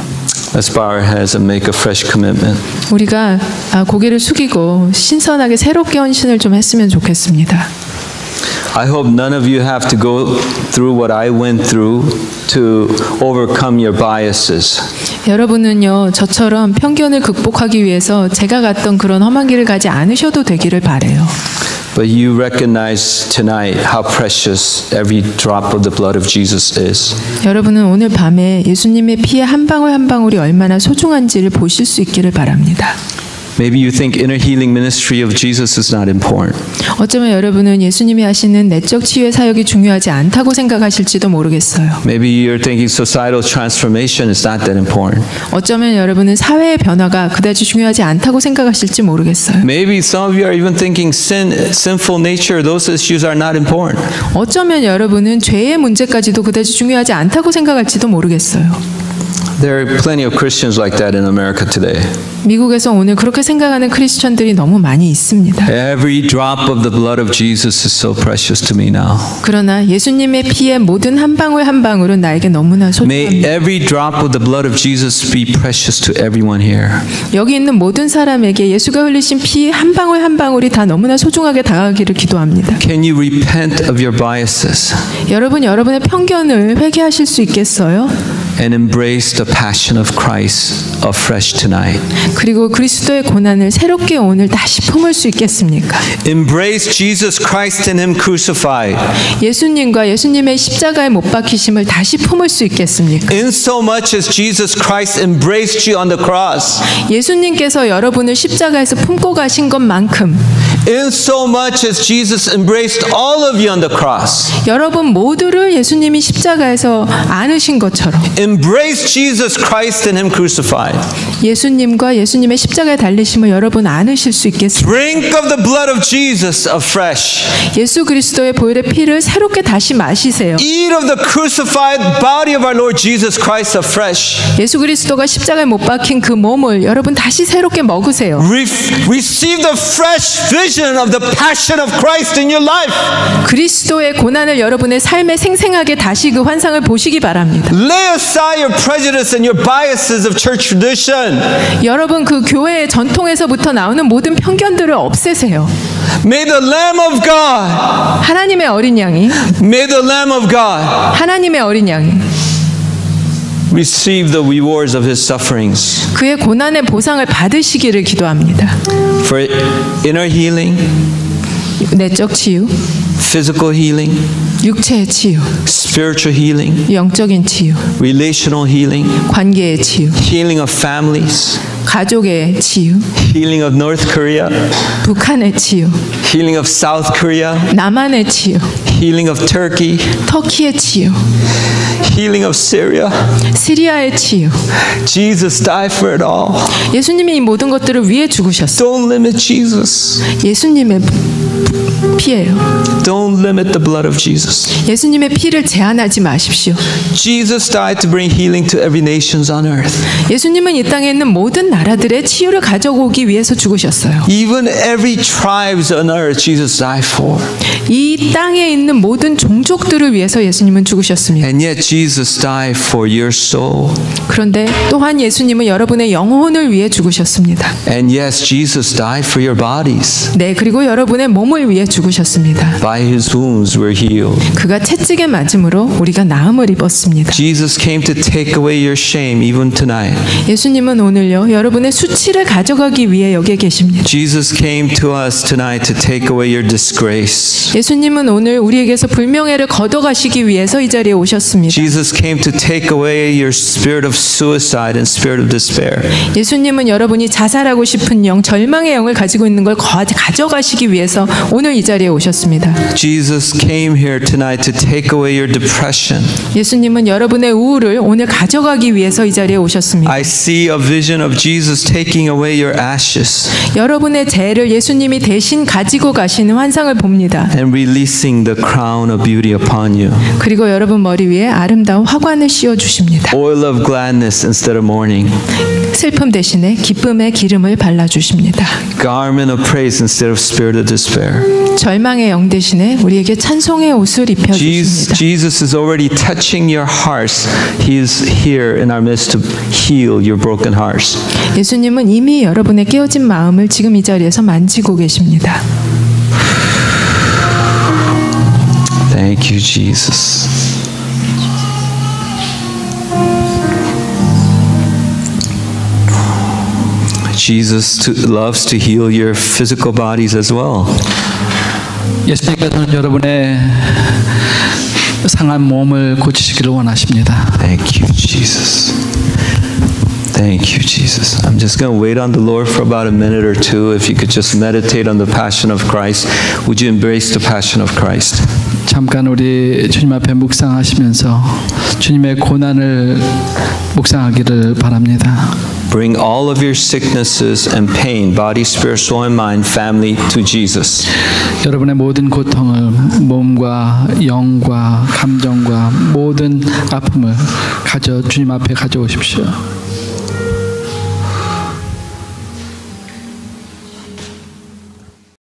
Let's bow our heads and make a fresh commitment. 우리가 고개를 숙이고 신선하게 새롭게 헌신을 좀 했으면 좋겠습니다. I hope none of you have to go through what I went through to overcome your biases. 여러분은요, 저처럼 편견을 극복하기 위해서 제가 갔던 그런 험한 길을 가지 않으셔도 되기를 바라요. But you recognize tonight how precious every drop of the blood of Jesus is. 여러분은 오늘 밤에 예수님의 피의 한 방울 한 방울이 얼마나 소중한지를 보실 수 있기를 바랍니다. Maybe you think inner healing ministry of Jesus is not important. 어쩌면 여러분은 예수님이 하시는 내적 치유의 사역이 중요하지 않다고 생각하실지도 모르겠어요. Maybe you're thinking societal transformation is not that important. 어쩌면 여러분은 사회의 변화가 그다지 중요하지 않다고 생각하실지 모르겠어요. Maybe some of you are even thinking sinful nature, those issues are not important. 어쩌면 여러분은 죄의 문제까지도 그다지 중요하지 않다고 생각할지도 모르겠어요. There are plenty of Christians like that in America today. 미국에서 오늘 그렇게 생각하는 크리스천들이 너무 많이 있습니다. Every drop of the blood of Jesus is so precious to me now. 그러나 예수님의 피의 모든 한 방울 한 방울은 나에게 너무나 May 소중합니다. every drop of the blood of Jesus be precious to everyone here. 여기 있는 모든 사람에게 예수가 흘리신 피 한 방울 한 방울이 다 너무나 소중하게 다가가기를 기도합니다. Can you repent of your biases 여러분, 여러분의 편견을 회개하실 수 있겠어요? and embrace the passion of Christ afresh tonight? 그리고 그리스도의 고난을 새롭게 오늘 다시 품을 수 있겠습니까? Embrace Jesus Christ and Him crucified. 예수님과 예수님의 십자가에 못 박히심을 다시 품을 수 있겠습니까? In so much as Jesus Christ embraced you on the cross, 예수님께서 여러분을 십자가에서 품고 가신 것만큼 in so much as Jesus embraced all of you on the cross, 여러분 모두를 예수님이 십자가에서 안으신 것처럼 embrace Jesus Christ and Him crucified. 예수님과 예수님의 십자가에 달리심을 여러분 안으실 수 있겠습니까? Drink of the blood of Jesus afresh. 예수 그리스도의 보혈의 피를 새롭게 다시 마시세요. Eat of the crucified body of our Lord Jesus Christ afresh. 예수 그리스도가 십자가에 못 박힌 그 몸을 여러분 다시 새롭게 먹으세요. Receive the fresh vision of the passion of Christ in your life. 그리스도의 고난을 여러분의 삶에 생생하게 다시 그 환상을 보시기 바랍니다. Lay aside your prejudice and your biases of church tradition. 여러분 그 교회의 전통에서부터 나오는 모든 편견들을 없애세요. May the Lamb of God, 하나님의 어린 양이 may the Lamb of God 하나님의 어린 양이 receive the rewards of His sufferings. 그의 고난의 보상을 받으시기를 기도합니다. For inner healing, 내적 치유, physical healing, 육체의 치유, spiritual healing, 영적인 치유, relational healing, 관계의 치유, healing of families, 가족의 치유, healing of North Korea, 북한의 치유, healing of South Korea, 남한의 치유, healing of Turkey, 터키의 치유, healing of Syria. 시리아의 치유. Jesus died for it all. 예수님이 이 모든 것들을 위해 죽으셨어요. Don't limit Jesus. 예수님의 피예요. Don't limit the blood of Jesus. 예수님의 피를 제한하지 마십시오. Jesus died to bring healing to every nations on earth. 예수님은 이 땅에 있는 모든 나라들의 치유를 가져오기 위해서 죽으셨어요. Even every tribes on earth, Jesus died for. 이 땅에 있는 모든 종족들을 위해서 예수님은 죽으셨습니다. And yet Jesus died for your soul. 그런데 또한 예수님은 여러분의 영혼을 위해 죽으셨습니다. And yes, Jesus died for your bodies. 네, 그리고 여러분의 몸을 위해 죽으셨습니다. By his wounds we're healed. 그가 채찍에 맞음으로 우리가 나음을 입었습니다. Jesus came to take away your shame even tonight. 예수님은 오늘요 여러분의 수치를 가져가기 위해 여기에 계십니다. Jesus came to us tonight to take away your disgrace. 예수님은 오늘 우리에게서 불명예를 걷어가시기 위해서 이 자리에 오셨습니다. Jesus came to take away your spirit of suicide and spirit of despair. 예수님은 여러분이 자살하고 싶은 영, 절망의 영을 가지고 있는 걸 가져가시기 위해서 오늘 이 자리에 오셨습니다. Jesus came here tonight to take away your depression. 예수님은 여러분의 우울을 오늘 가져가기 위해서 이 자리에 오셨습니다. I see a vision of Jesus taking away your ashes 여러분의 죄를 예수님이 대신 가지고 가시는 환상을 봅니다. and releasing the crown of beauty upon you. 그리고 여러분 머리 위에 아름다운 화관을 씌워 주십니다. Oil of gladness instead of mourning. 슬픔 대신에 기쁨의 기름을 발라 주십니다. Garment of praise instead of spirit of despair. 절망의 영 대신에 우리에게 찬송의 옷을 입혀 주십니다. Jesus is already touching your hearts. He is here in our midst to heal your broken hearts. 예수님은 이미 여러분의 깨어진 마음을 지금 이 자리에서 만지고 계십니다. Thank you, Jesus. Jesus loves to heal your physical bodies as well. 예수님께서는 여러분의 상한 몸을 고치시기를 원하십니다. Thank you, Jesus. Thank you, Jesus. I'm just going to wait on the Lord for about a minute or two. If you could just meditate on the passion of Christ, would you embrace the passion of Christ? 잠깐 우리 주님 앞에 묵상하시면서 주님의 고난을 묵상하기를 바랍니다. Bring all of your sicknesses and pain, body, spirit, soul, and mind, family to Jesus. 여러분의 모든 고통을 몸과 영과 감정과 모든 아픔을 주님 앞에 가져오십시오.